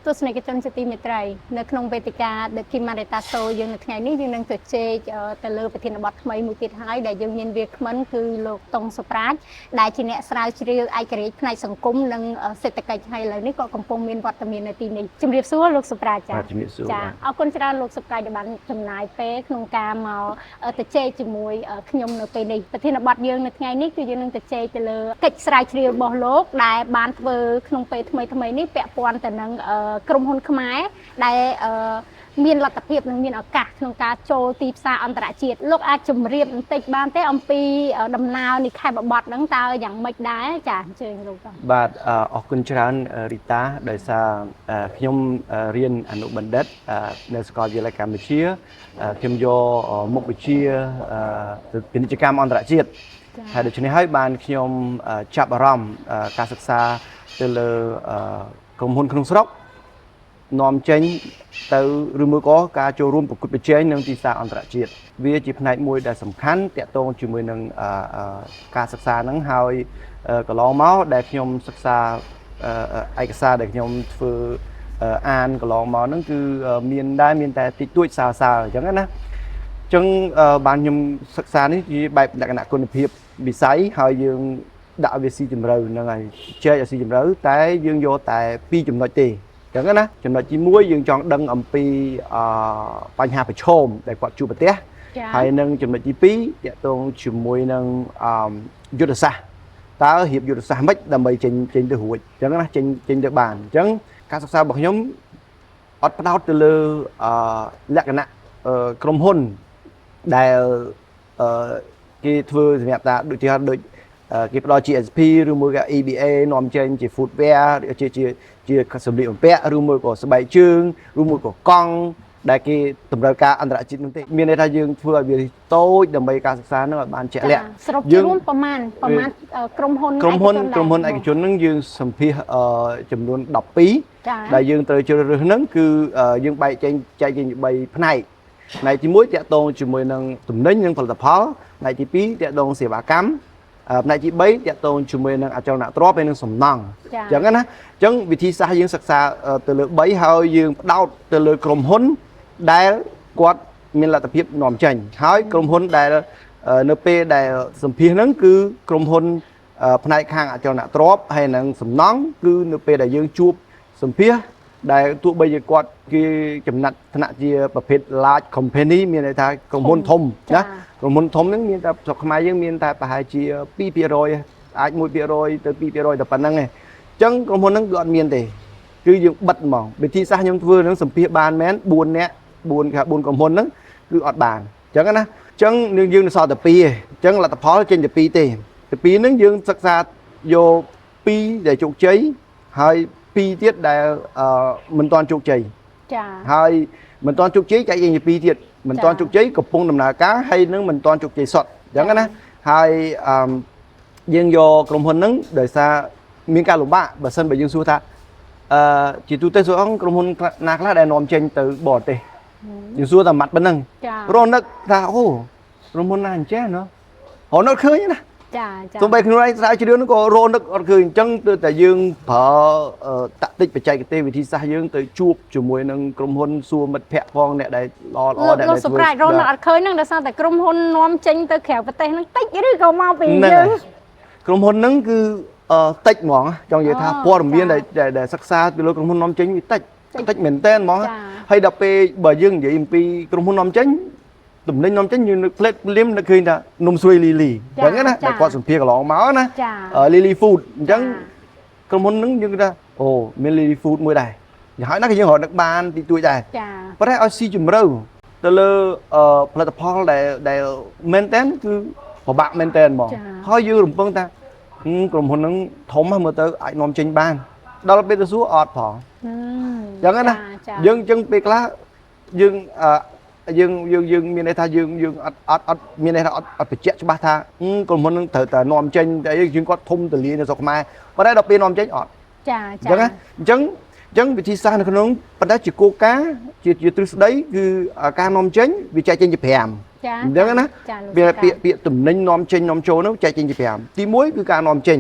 ទស្សនិកជនជាទីមេត្រីនៅក្នុងវេទិកា The Kimarita Show យើងនៅថ្ងៃនេះយើងនឹងជជែកទៅលើប្រធានបទថ្មីមួយទៀតហើយដែលយើងមានវាគ្មិនគឺលោកតុងសុប្រាជដែលជាអ្នកស្រាវជ្រាវឯករាជ្យផ្នែកសង្គមនិងសេដ្ឋកិច្ចហើយឥឡូវនេះក៏កំពុងមានវត្តមាននៅទីនេះជំរាបសួរលោកសុប្រាជចា៎អរគុណច្រើនលោកសុប្រាជដែលបានចំណាយពេលក្នុងការមកជជែកជាមួយខ្ញុំនៅពេលនេះប្រធានបទយើងនៅថ្ងៃនេះគឺយើងនឹងជជែកទៅលើកិច្ចស្រាវជ្រាវរបស់លោកដែលបានធ្វើក្នុងពេលថ្មីនេះពាក់ព័ន្ធទៅនឹងក្រុមហ៊ុនខ្មែរដែលមានលទ្ធភាពនិងមានឱកាសក្នុងការចូលទីផ្សារអន្តរជាតិលោកអាចជម្រាបបន្តិចបានទេអំពីដំណើរនេះខេបបទហ្នឹងតើយ៉ាងម៉េចដែរចាអញ្ជើញលោកបាទអរគុណច្រើនរីតាដោយសារខ្ញុំរៀនអនុបណ្ឌិតនៅសាកលវិទ្យាល័យកម្ពុជាខ្ញុំយកមុខវិជ្ជាពាណិជ្ជកម្មអន្តរជាតិហើយដូច្នេះហើយបានខ្ញុំចាប់អារម្មណ៍ការសិក្សាទៅលើក្រុមហ៊ុនក្នុងស្រុកនាំចេញទៅឬមួយក៏ការចូលរួមប្រកួតប្រជែងនឹងទីផ្សារអន្តរជាតិវាជាផ្នែកមួយដែលសំខាន់ទាក់ទងជាមួយនឹងការសិក្សាហ្នឹងហើយកន្លងមកដែលខ្ញុំសិក្សាឯកសារដែលខ្ញុំធ្វើអានកន្លងមកហ្នឹងគឺមានតែតិចតួចសើអញ្ចឹងណាអញ្ចឹងបានខ្ញុំសិក្សានេះជាបែបលក្ខណៈគុណភាពវិស័យហើយយើងដាក់វាស៊ីជម្រៅហ្នឹងហើយចែកឲ្យស៊ីជម្រៅតែយើងយកតែ2ចំណុចទេអញ្ចឹងណាចំណុចទី1យើងចង់ដឹងអំពីបញ្ហាប្រឈមដែលគាត់ជួបប្រទះហើយនឹងចំណុចទី2តាក់ទងជាមួយនឹងយុទ្ធសាស្ត្រតើរៀបយុទ្ធសាស្ត្រម៉េចដើម្បីចេញទៅរួចអញ្ចឹងណាចេញទៅបានអញ្ចឹងការសិក្សារបស់ខ្ញុំអត់ផ្ដោតទៅលើលក្ខណៈក្រុមហ៊ុនដែលគេធ្វើសម្រាប់តាដូចគេផ្ដល់ GSP ឬមួយក៏ EBA នាំចេញជា footwear ជាសម្លៀកបំពាក់ឬមួយក៏ស្បែកជើងឬមួយក៏កង់ដែលគេតម្រូវការអន្តរជាតិនោះទេមានន័យថាយើងធ្វើឲ្យវាតូចដើម្បីការសិក្សានោះឲ្យបានជាក់លាក់សរុបរួមប្រមាណក្រុមហ៊ុនឯកជននឹងយើងសម្ភាសចំនួន12ដែលយើងត្រូវជ្រើសរើសហ្នឹងគឺយើងបែកចែកជា3ផ្នែកផ្នែកទី1តាក់ទងជាមួយនឹងទំនិញនិងផលិតផលផ្នែកទី2តាក់ទងសេវាកម្មផ្នែកទី3តាក់ទងជាមួយនឹងអចលនទ្រព្យហើយនឹងសំណង់អញ្ចឹងណាអញ្ចឹងវិធីសាស្ត្រយើងសិក្សាទៅលើ3ហើយយើងផ្ដោតទៅលើក្រុមហ៊ុនដែលគាត់មានលទ្ធភាពនាំចេញហើយក្រុមហ៊ុនដែលនៅពេលដែលសម្ភាសហ្នឹងគឺក្រុមហ៊ុនផ្នែកខាងអចលនទ្រព្យហើយនឹងសំណង់គឺនៅពេលដែលយើងជួបសម្ភាសដែលទោះបីជាគាត់គេចំណាត់ថ្នាក់ជាប្រភេទ large company មានន័យថាក្រុមហ៊ុនធំណាក្រុមហ៊ុនធំហ្នឹងមានតែស្រុកខ្មែរយើងមានតែប្រហែលជា 2% អាច 1% ទៅ 2% តែប៉ុណ្្នឹងឯងអញ្ចឹងក្រុមហ៊ុនហ្នឹងគឺអត់មានទេគឺយើងបិទហ្មងវិធីសាស្ត្រខ្ញុំធ្វើហ្នឹងសម្ភាសបានមែន4នាក់4ក្រុមហ៊ុនហ្នឹងគឺអត់បានអញ្ចឹងណាអញ្ចឹងយើងនៅសល់តែ2ឯងអញ្ចឹងលទ្ធផលចេញតែ2ទេតែ2ហ្នឹងយើងសិក្សាយក2ដែលជោគជ័យហើយ2ទៀតដែលមិនទាន់ជោគជ័យចាហើយមិនទាន់ជោគជ័យចែកជា2ទៀតមិនទាន់ជោគជ័យកំពុងដំណើរការហើយនឹងមិនទាន់ជោគជ័យសុទ្ធអញ្ចឹងណាហើយយើងយកក្រុមហ៊ុនហ្នឹងដោយសារមានការលំបាកបើសិនបើយើងសួរថាជាទូទៅសួរអង្គក្រុមហ៊ុនណាខ្លះដែលនាំចេញទៅបរទេសយើងសួរតែម៉ាត់ប៉ុណ្ណឹងរនឹកថាអូក្រុមហ៊ុនណាអញ្ចឹងណារនឹកឃើញណាចាទោះបីខ្លួនឯងស្រាវជ្រាវនោះក៏រនឹកអត់ឃើញអញ្ចឹងទើបតែយើងប្រើតាក់ទិចបច្ចេកទេសវិធីសាស្ត្រយើងទៅជួបជាមួយនឹងក្រុមហ៊ុនសួរមិត្តភ័ក្តិផងអ្នកដែលល្អអ្នកដែលធ្វើលោកសុប្រាជរនឹកអត់ឃើញហ្នឹងដោយសារតែក្រុមហ៊ុននាំចេញទៅក្រៅប្រទេសហ្នឹងតិចឬក៏មកពីយើងក្រុមហ៊ុនហ្នឹងគឺតិចហ្មងចង់និយាយថាព័ត៌មានដែលសិក្សាពីលើក្រុមហ៊ុននាំចេញវាតិចមែនតើហ្មងហើយដល់ពេលបើយើងនិយាយអំពីក្រុមហ៊ុននាំចេញទំនិញនាំចេញយើងនៅផ្លេតលៀមនឹកឃើញថានំស្រួយលីលីអញ្ចឹងណាតែគាត់សម្ភារកន្លងមកណាលីលី food អញ្ចឹងក្រុមហ៊ុនហ្នឹងយើងថាអូមានលីលី food មួយដែរយ៉ាងហើយណាគឺយើងរកនឹកបានទីទួយដែរប៉ុន្តែឲ្យស៊ីជម្រៅទៅលើផលិតផលដែលមែនតើគឺពិបាកមែនតើហ្មងហើយយើងរំពឹងថាក្រុមហ៊ុនហ្នឹងធំមើលទៅអាចនាំចេញបានដល់ពេលទៅសួរអត់ផងអញ្ចឹងណាយើងអញ្ចឹងពេលខ្លះយើងមានន័យថាយើងអត់មានន័យថាអត់បញ្ជាក់ច្បាស់ថាក្រុមហ៊ុននឹងត្រូវតែនាំចេញតែយើងគាត់ធំទលានៅស្រុកខ្មែរប៉ុន្តែដល់ពេលនាំចេញអត់ចាអញ្ចឹងវិធីសាស្ត្រនៅក្នុងប៉ុន្តែជាគោលការណ៍ជាទ្រឹស្ដីគឺការនាំចេញវាចែកចេញជា5អញ្ចឹងណាវាពាក្យទំនិញនាំចេញនាំចូលនោះចែកចេញជា5ទី1គឺការនាំចេញ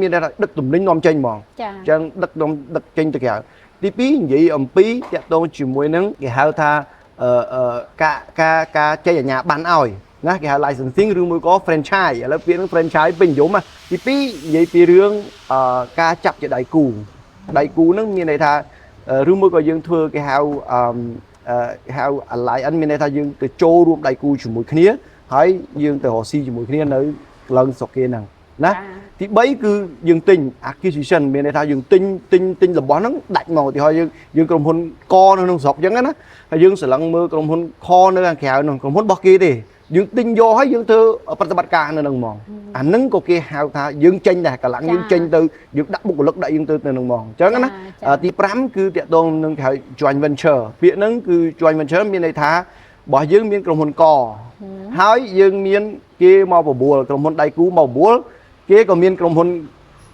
មានន័យថាដឹកទំនិញនាំចេញហ្មងអញ្ចឹងដឹកចេញទៅក្រៅ ទី2និយាយអំពីតាក់ទងជាមួយនឹងគេហៅថាការចេញអាជ្ញាប័ណ្ណឲ្យណាគេហៅ licensing ឬមួយក៏ franchise ឥឡូវពាក្យហ្នឹង franchise ពេញនិយមទី2និយាយពីរឿងការចាប់ជាដៃគូហ្នឹងមានន័យថាឬមួយក៏យើងធ្វើគេហៅalliance មានន័យថាយើងទៅចូលរួមដៃគូជាមួយគ្នាហើយយើងទៅរកស៊ីជាមួយគ្នានៅឡើងស្រុកគេហ្នឹងណាទី3គឺយើងទិញ acquisition មានន័យថាយើងទិញរបស់ហ្នឹងដាច់មកឧទាហរណ៍យើងក្រុមហ៊ុនកនៅក្នុងស្រុកអញ្ចឹងណាហើយយើងស្រឡឹងមើលក្រុមហ៊ុនខនៅខាងក្រៅហ្នឹងក្រុមហ៊ុនរបស់គេទេយើងទិញយកហើយយើងធ្វើប្រតិបត្តិការនៅហ្នឹងហ្មងអាហ្នឹងក៏គេហៅថាយើងចេញដែរកន្លងយើងចេញទៅយើងដាក់បុគ្គលិកដាក់យើងទៅនៅហ្នឹងហ្មងអញ្ចឹងណាទី5គឺតាក់ទងនឹងគេហៅ joint venture ពាក្យហ្នឹងគឺ joint venture មានន័យថារបស់យើងមានក្រុមហ៊ុនកហើយយើងមានគេមកបបួលក្រុមហ៊ុនដៃគូមកបបួលគេក៏មានក្រុមហ៊ុន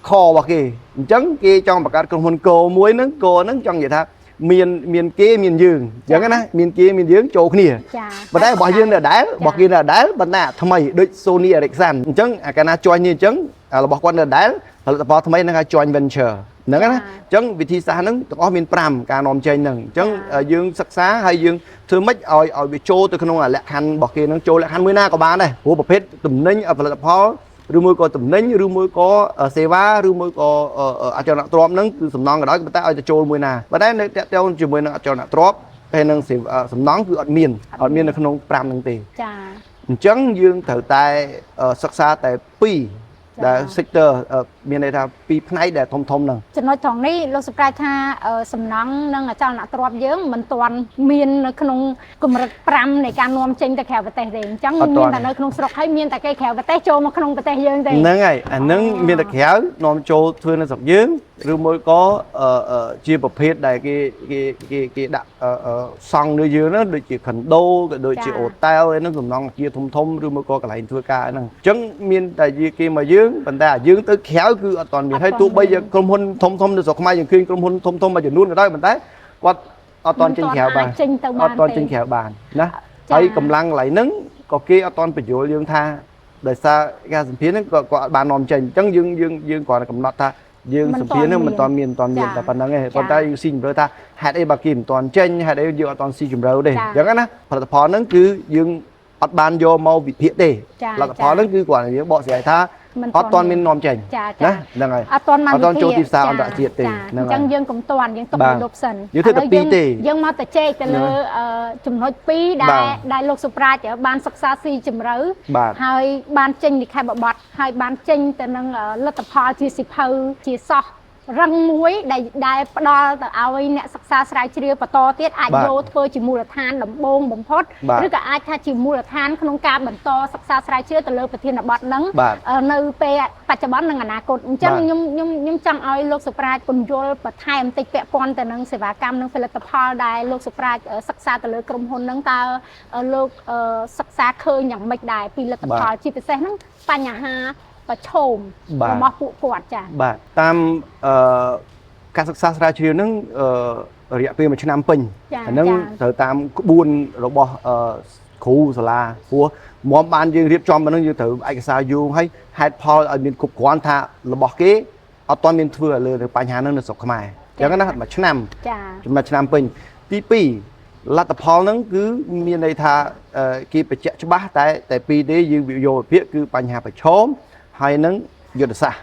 ខរបស់គេអញ្ចឹងគេចង់បង្កើតក្រុមហ៊ុនកមួយហ្នឹងចង់និយាយថាមានគេមានយើងអញ្ចឹងណាមានគេមានយើងចូលគ្នាប៉ុន្តែរបស់យើងនៅដែររបស់គេនៅដែរប៉ុន្តែថ្មីដូច Sony Ericsson អញ្ចឹងអាកាលណា join នេះអញ្ចឹងរបស់គាត់នៅដែរផលិតផលថ្មីហ្នឹងហៅ joint venture ហ្នឹងណាអញ្ចឹងវិធីសាស្ត្រហ្នឹងទាំងអស់មាន5ការនាំចេញហ្នឹងអញ្ចឹងយើងសិក្សាហើយយើងធ្វើម៉េចឲ្យវាចូលទៅក្នុងលក្ខខណ្ឌរបស់គេហ្នឹងចូលលក្ខខណ្ឌមួយណាក៏បានដែរព្រោះប្រភេទទំនិញផលិតផលឬមួយក៏ទំនិញឬមួយក៏សេវាឬមួយក៏អចលនទ្រព្យហ្នឹងគឺសំណងក៏ដោយប៉ុន្តែឲ្យទៅចូលមួយណាប៉ុន្តែនៅតាក់ទងជាមួយនឹងអចលនទ្រព្យហើយនឹងសំណងគឺអត់មាននៅក្នុង5ហ្នឹងទេចាអញ្ចឹងយើងត្រូវតែសិក្សាតែ2ដែល sector មានន័យថា2ផ្នែកដែលធំហ្នឹងចំណុចត្រង់នេះលោកសុប្រាយថាសំណង់និងអចលនទ្រព្យយើងមិនទាន់មាននៅក្នុងកម្រិត5នៃការនាំចេញទៅក្រៅប្រទេសទេអញ្ចឹងមានតែនៅក្នុងស្រុកហើយមានតែគេក្រៅប្រទេសចូលមកក្នុងប្រទេសយើងទេហ្នឹងហើយអាហ្នឹងមានតែក្រៅនាំចូលធ្វើនៅស្រុកយើងឬមួយក៏ជាប្រភេទដែលគេដាក់សង់នៅយើងហ្នឹងដូចជា condo ក៏ដូចជា hotel ឯហ្នឹងសំណង់អាគារធំឬមួយក៏កន្លែងធ្វើការហ្នឹងអញ្ចឹងមានតែគេមកយើងប៉ុន្តែយើងទៅក្រៅគឺអត់ទាន់មានហើយទោះបីជាក្រុមហ៊ុនធំនៅស្រុកខ្មែរយើងឃើញក្រុមហ៊ុនធំមួយចំនួនក៏ដោយប៉ុន្តែគាត់អត់ទាន់ចេញក្រៅបានអត់ទាន់ចេញក្រៅបានណាហើយកម្លាំងកន្លែងហ្នឹងក៏គេអត់ទាន់បញ្យល់យើងថាដោយសារការសម្ភារហ្នឹងក៏អត់បាននាំចេញអញ្ចឹងយើងគ្រាន់តែកំណត់ថាយើងសម្ភារហ្នឹងមិនទាន់មានតែប៉ុណ្្នឹងទេប៉ុន្តែយើងស៊ីជម្រៅថាហេតុអីបើគេមិនទាន់ចេញហេតុអីយើងអត់ទាន់ស៊ីជម្រៅទេអញ្ចឹងណាផលិតផលហ្នឹងគឺយើងអត់បានយកមកវិភាគទេផលិតផលហ្នឹងគឺគ្រាន់តែយើងបកស្រាយថាអត់ទាន់មាននាំចេញណាហ្នឹងហើយអត់ទាន់ចូលទីផ្សារអន្តរជាតិទេហ្នឹងហើយអញ្ចឹងយើងកុំទាន់យើងទុកលុបសិនយើងធ្វើតែ2ទេយើងមកតែជែកទៅលើចំណុច2ដែលលោកសុប្រាជបានសិក្សាស៊ីជម្រៅហើយបានចេញលិខិតបបត្តិហើយបានចេញទៅនឹងលទ្ធផលជាសិភៅជាសោះរឹងមួយដែលផ្ដល់ទៅឲ្យអ្នកសិក្សាស្រាវជ្រាវបន្តទៀតអាចយកធ្វើជាមូលដ្ឋានដំបូងបំផុតឬក៏អាចថាជាមូលដ្ឋានក្នុងការបន្តសិក្សាស្រាវជ្រាវទៅលើប្រធានបទហ្នឹងនៅពេលបច្ចុប្បន្ននិងអនាគតអញ្ចឹងខ្ញុំចង់ឲ្យលោកសុប្រាជពន្យល់បន្ថែមបន្តិចពាក់ព័ន្ធទៅនឹងសេវាកម្មនិងផលិតផលដែលលោកសុប្រាជសិក្សាទៅលើក្រុមហ៊ុនហ្នឹងតើលោកសិក្សាឃើញយ៉ាងម៉េចដែរពីលទ្ធផលជាពិសេសហ្នឹងបញ្ហាប្រឈមរបស់ពួកគាត់ចា៎បាទតាមការសិក្សាស្រាវជ្រាវហ្នឹងរយៈពេល1ឆ្នាំពេញអាហ្នឹងត្រូវតាមក្បួនរបស់គ្រូសាលាព្រោះមុំបានយើងរៀបចំប៉ុណ្ណឹងយើងត្រូវឯកសារយូរហើយហេតុផលឲ្យមានគ្រប់គ្រាន់ថារបស់គេអត់ទាន់មានធ្វើលើបញ្ហាហ្នឹងនៅស្រុកខ្មែរអញ្ចឹងណា1ឆ្នាំចំណាត់ឆ្នាំពេញទី2លទ្ធផលហ្នឹងគឺមានន័យថាគេបញ្ជាក់ច្បាស់តែពីរទេយើងយកវិភាគគឺបញ្ហាប្រឈមហើយនឹងយុទ្ធសាស្ត្រ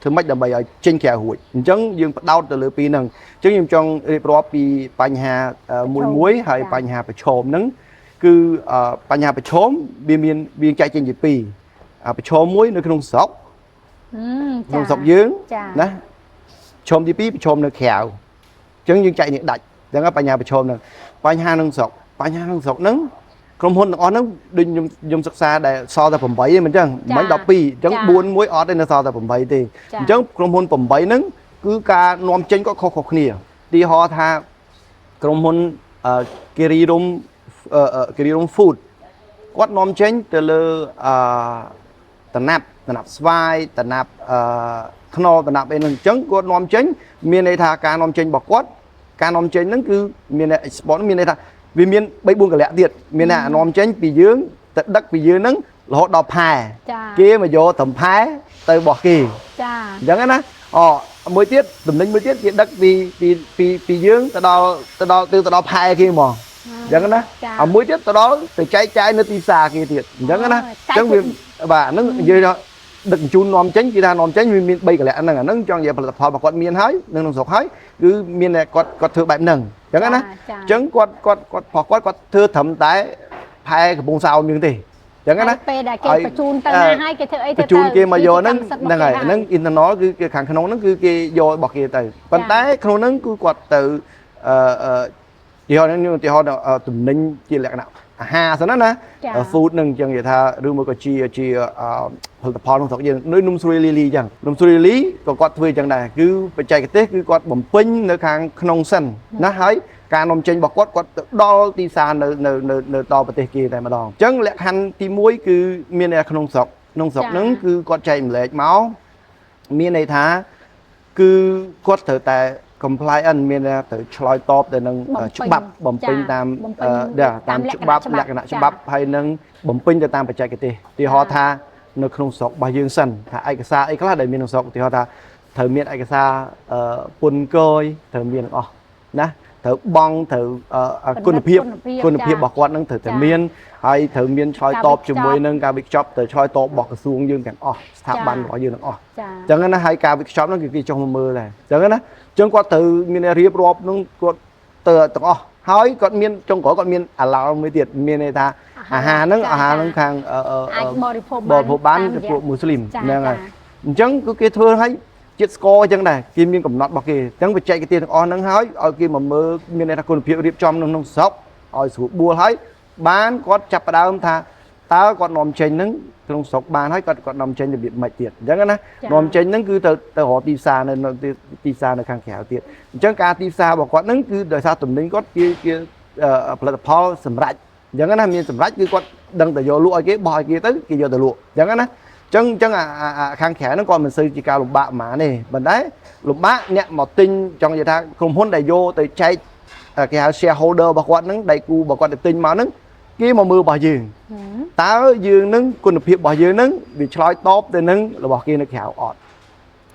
ធ្វើម៉េចដើម្បីឲ្យចេញក្រៅរួចអញ្ចឹងយើងផ្ដោតទៅលើពីរហ្នឹងអញ្ចឹងខ្ញុំចង់រៀបរាប់ពីបញ្ហាមួយហើយបញ្ហាប្រឈមហ្នឹងគឺបញ្ហាប្រឈមវាចែកចេញជាពីរប្រឈមមួយនៅក្នុងស្រុកក្នុងស្រុកយើងណាប្រឈមទី2ប្រឈមនៅក្រៅអញ្ចឹងយើងចែកនេះដាច់អញ្ចឹងបញ្ហាប្រឈមហ្នឹងបញ្ហាក្នុងស្រុកហ្នឹងក្រុមហ៊ុនទាំងអស់ហ្នឹងដូចខ្ញុំសិក្សាដែលសល់តែ8ទេមិនអញ្ចឹងមិន12អញ្ចឹង4មួយអត់ទេនៅសល់តែ8ទេអញ្ចឹងក្រុមហ៊ុន8ហ្នឹងគឺការនាំចេញក៏ខុសគ្នាទីហោថាក្រុមហ៊ុនគិរីរំ food គាត់នាំចេញទៅលើតំណាប់ស្វាយតំណាប់ខ្នុរតំណាប់អីហ្នឹងអញ្ចឹងគាត់នាំចេញមានន័យថាការនាំចេញរបស់គាត់ការនាំចេញហ្នឹងគឺមាន export មានន័យថាវាមាន3 4កលៈទៀតមានអ្នកនាំចេញពីយើងទៅដឹកពីយើងហ្នឹងរហូតដល់ផែគេមកយកត្រឹមផែទៅរបស់គេចាអញ្ចឹងណា មួយទៀតតំណែងមួយទៀតគេដឹកពីយើងទៅដល់ផែគេហ្មងអញ្ចឹងណាមួយទៀតទៅដល់ទៅចែកចាយនៅទីផ្សារគេទៀតអញ្ចឹងណាអញ្ចឹងវាបាទហ្នឹងនិយាយដឹកជញ្ជូននាំចេញគេថានាំចេញវាមាន3កលៈហ្នឹងអាហ្នឹងចង់និយាយផលិតផលរបស់គាត់មានហើយនៅក្នុងស្រុកហើយគឺមានតែគាត់ធ្វើបែបហ្នឹងអញ្ចឹងណាអញ្ចឹងគាត់ធ្វើត្រឹមតែផែកំពង់សោមយើងទេអញ្ចឹងណាពេលដែលគេបញ្ជូនទៅណាហើយគេធ្វើអីទៅបញ្ជូនគេមកយកហ្នឹងហើយហ្នឹង internal គឺគេខាងក្នុងហ្នឹងគឺគេយករបស់គេទៅប៉ុន្តែក្នុងហ្នឹងគឺគាត់ទៅទីហោហ្នឹងទីហោតំណែងជាលក្ខណៈអាហារសិនណា food នឹងអញ្ចឹងនិយាយថាឬមួយក៏ជាផលិតផលក្នុងស្រុកយើងដូចនំស្រួយលីលីអញ្ចឹងនំស្រួយលីលីក៏គាត់ធ្វើអញ្ចឹងដែរគឺបច្ចេកទេសគឺគាត់បំពេញនៅខាងក្នុងសិនណាហើយការនាំចេញរបស់គាត់ទៅដល់ទីផ្សារនៅដល់ប្រទេសគេតែម្ដងអញ្ចឹងលក្ខខណ្ឌទី1គឺមាននៅក្នុងស្រុកហ្នឹងគឺគាត់ចែកម្លែកមកមានន័យថាគឺគាត់ត្រូវតែ compliant មានទៅឆ្លើយតបទៅនឹងច្បាប់បំពេញតាមច្បាប់លក្ខណៈច្បាប់ហើយនឹងបំពេញទៅតាមបច្ចេកទេសទីហោថានៅក្នុងស្រុករបស់យើងសិនថាឯកសារអីខ្លះដែលមានក្នុងស្រុកទីហោថាត្រូវមានឯកសារពន្ធគយត្រូវមានទាំងអស់ណាត្រូវបង់ត្រូវគុណភាពរបស់គាត់នឹងត្រូវតែមានហើយត្រូវមានឆ្លើយតបជាមួយនឹងការវិខ្ចប់ទៅឆ្លើយតបរបស់ក្រសួងយើងទាំងអស់ស្ថាប័នរបស់យើងទាំងអស់អញ្ចឹងណាហើយការវិខ្ចប់ហ្នឹងគឺគេចុះមកមើលដែរអញ្ចឹងណា ចឹងគាត់ត្រូវមានរៀបរាប់នឹងគាត់ទៅទាំងអស់ហើយគាត់មានចុងក្រោយគាត់មានអាឡោមួយទៀតមានន័យថាអាហារហ្នឹងខាងបរិភោគបានពួកមូស្លីមហ្នឹងហើយអញ្ចឹងគឺគេធ្វើឲ្យជាតិស្ករអញ្ចឹងដែរគេមានកំណត់របស់គេអញ្ចឹងបច្ចេកទេសទាំងអស់ហ្នឹងហើយឲ្យគេមកមើលមានន័យថាគុណភាពរៀបចំក្នុងស្រុកឲ្យស្រួលបួលហើយបានគាត់ចាប់ផ្ដើមថាតើគាត់នាំចេញហ្នឹងក្នុងស្រុកបានហើយគាត់នាំចេញរបៀបម៉េចទៀតអញ្ចឹងណានាំចេញហ្នឹងគឺទៅរកទីផ្សារនៅទីផ្សារនៅខាងក្រៅទៀតអញ្ចឹងការទីផ្សាររបស់គាត់ហ្នឹងគឺដោយសារទំនិញគាត់ជាផលិតផលសម្រាប់អញ្ចឹងណាមានសម្រាប់គឺគាត់ដឹងតែយកលក់ឲ្យគេបោះឲ្យគេទៅគេយកទៅលក់អញ្ចឹងណាអញ្ចឹងខាងក្រៅហ្នឹងគាត់មិនសូវជាការលំបាកប៉ុន្មានទេប៉ុន្តែលំបាកអ្នកមកទិញចង់និយាយថាក្រុមហ៊ុនដែលយកទៅចែកគេហៅ shareholder របស់គាត់ហ្នឹងដៃគូរបស់គាត់ទៅទិញមកហ្នឹងគេមកមើលរបស់យើងតើយើងនឹងគុណភាពរបស់យើងនឹងវាឆ្លើយតបទៅនឹងរបស់គេនៅក្រៅអត់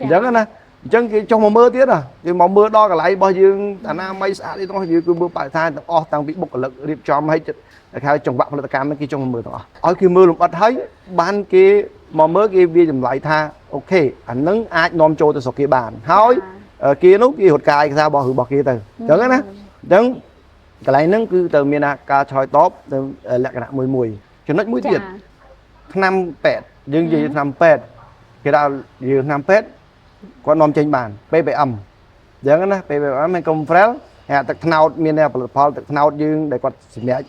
អញ្ចឹងណាអញ្ចឹងគេចុះមកមើលទៀតគេមកមើលដល់កន្លែងរបស់យើងអាណាមីស្អាតនេះទាំងអស់យើងគឺមើលបរិស្ថានទាំងអស់តាំងពីបុគ្គលិករៀបចំឲ្យហៅចង្វាក់ផលិតកម្មហ្នឹងគេចុះមកមើលទាំងអស់ឲ្យគេមើលលម្អិតហើយបានគេមកមើលគេវាចម្លើយថាអូខេអានឹងអាចនាំចូលទៅស្រុកគេបានហើយគេនោះគេរត់ការឯកសាររបស់គេទៅអញ្ចឹងណាអញ្ចឹង កន្លែងហ្នឹងគឺទៅមានការឆ្លើយតបទៅលក្ខណៈមួយចំណុចមួយទៀតថ្នាំពេទ្យយើងនិយាយថ្នាំពេទ្យគេថាយើងថ្នាំពេទ្យគាត់នាំចេញបាន PPM អញ្ចឹងណា PPM ហើយកុំ Frel ហើយទឹកថ្នោតមានផលិតផលទឹកថ្នោតយើងដែលគាត់សម្រាប់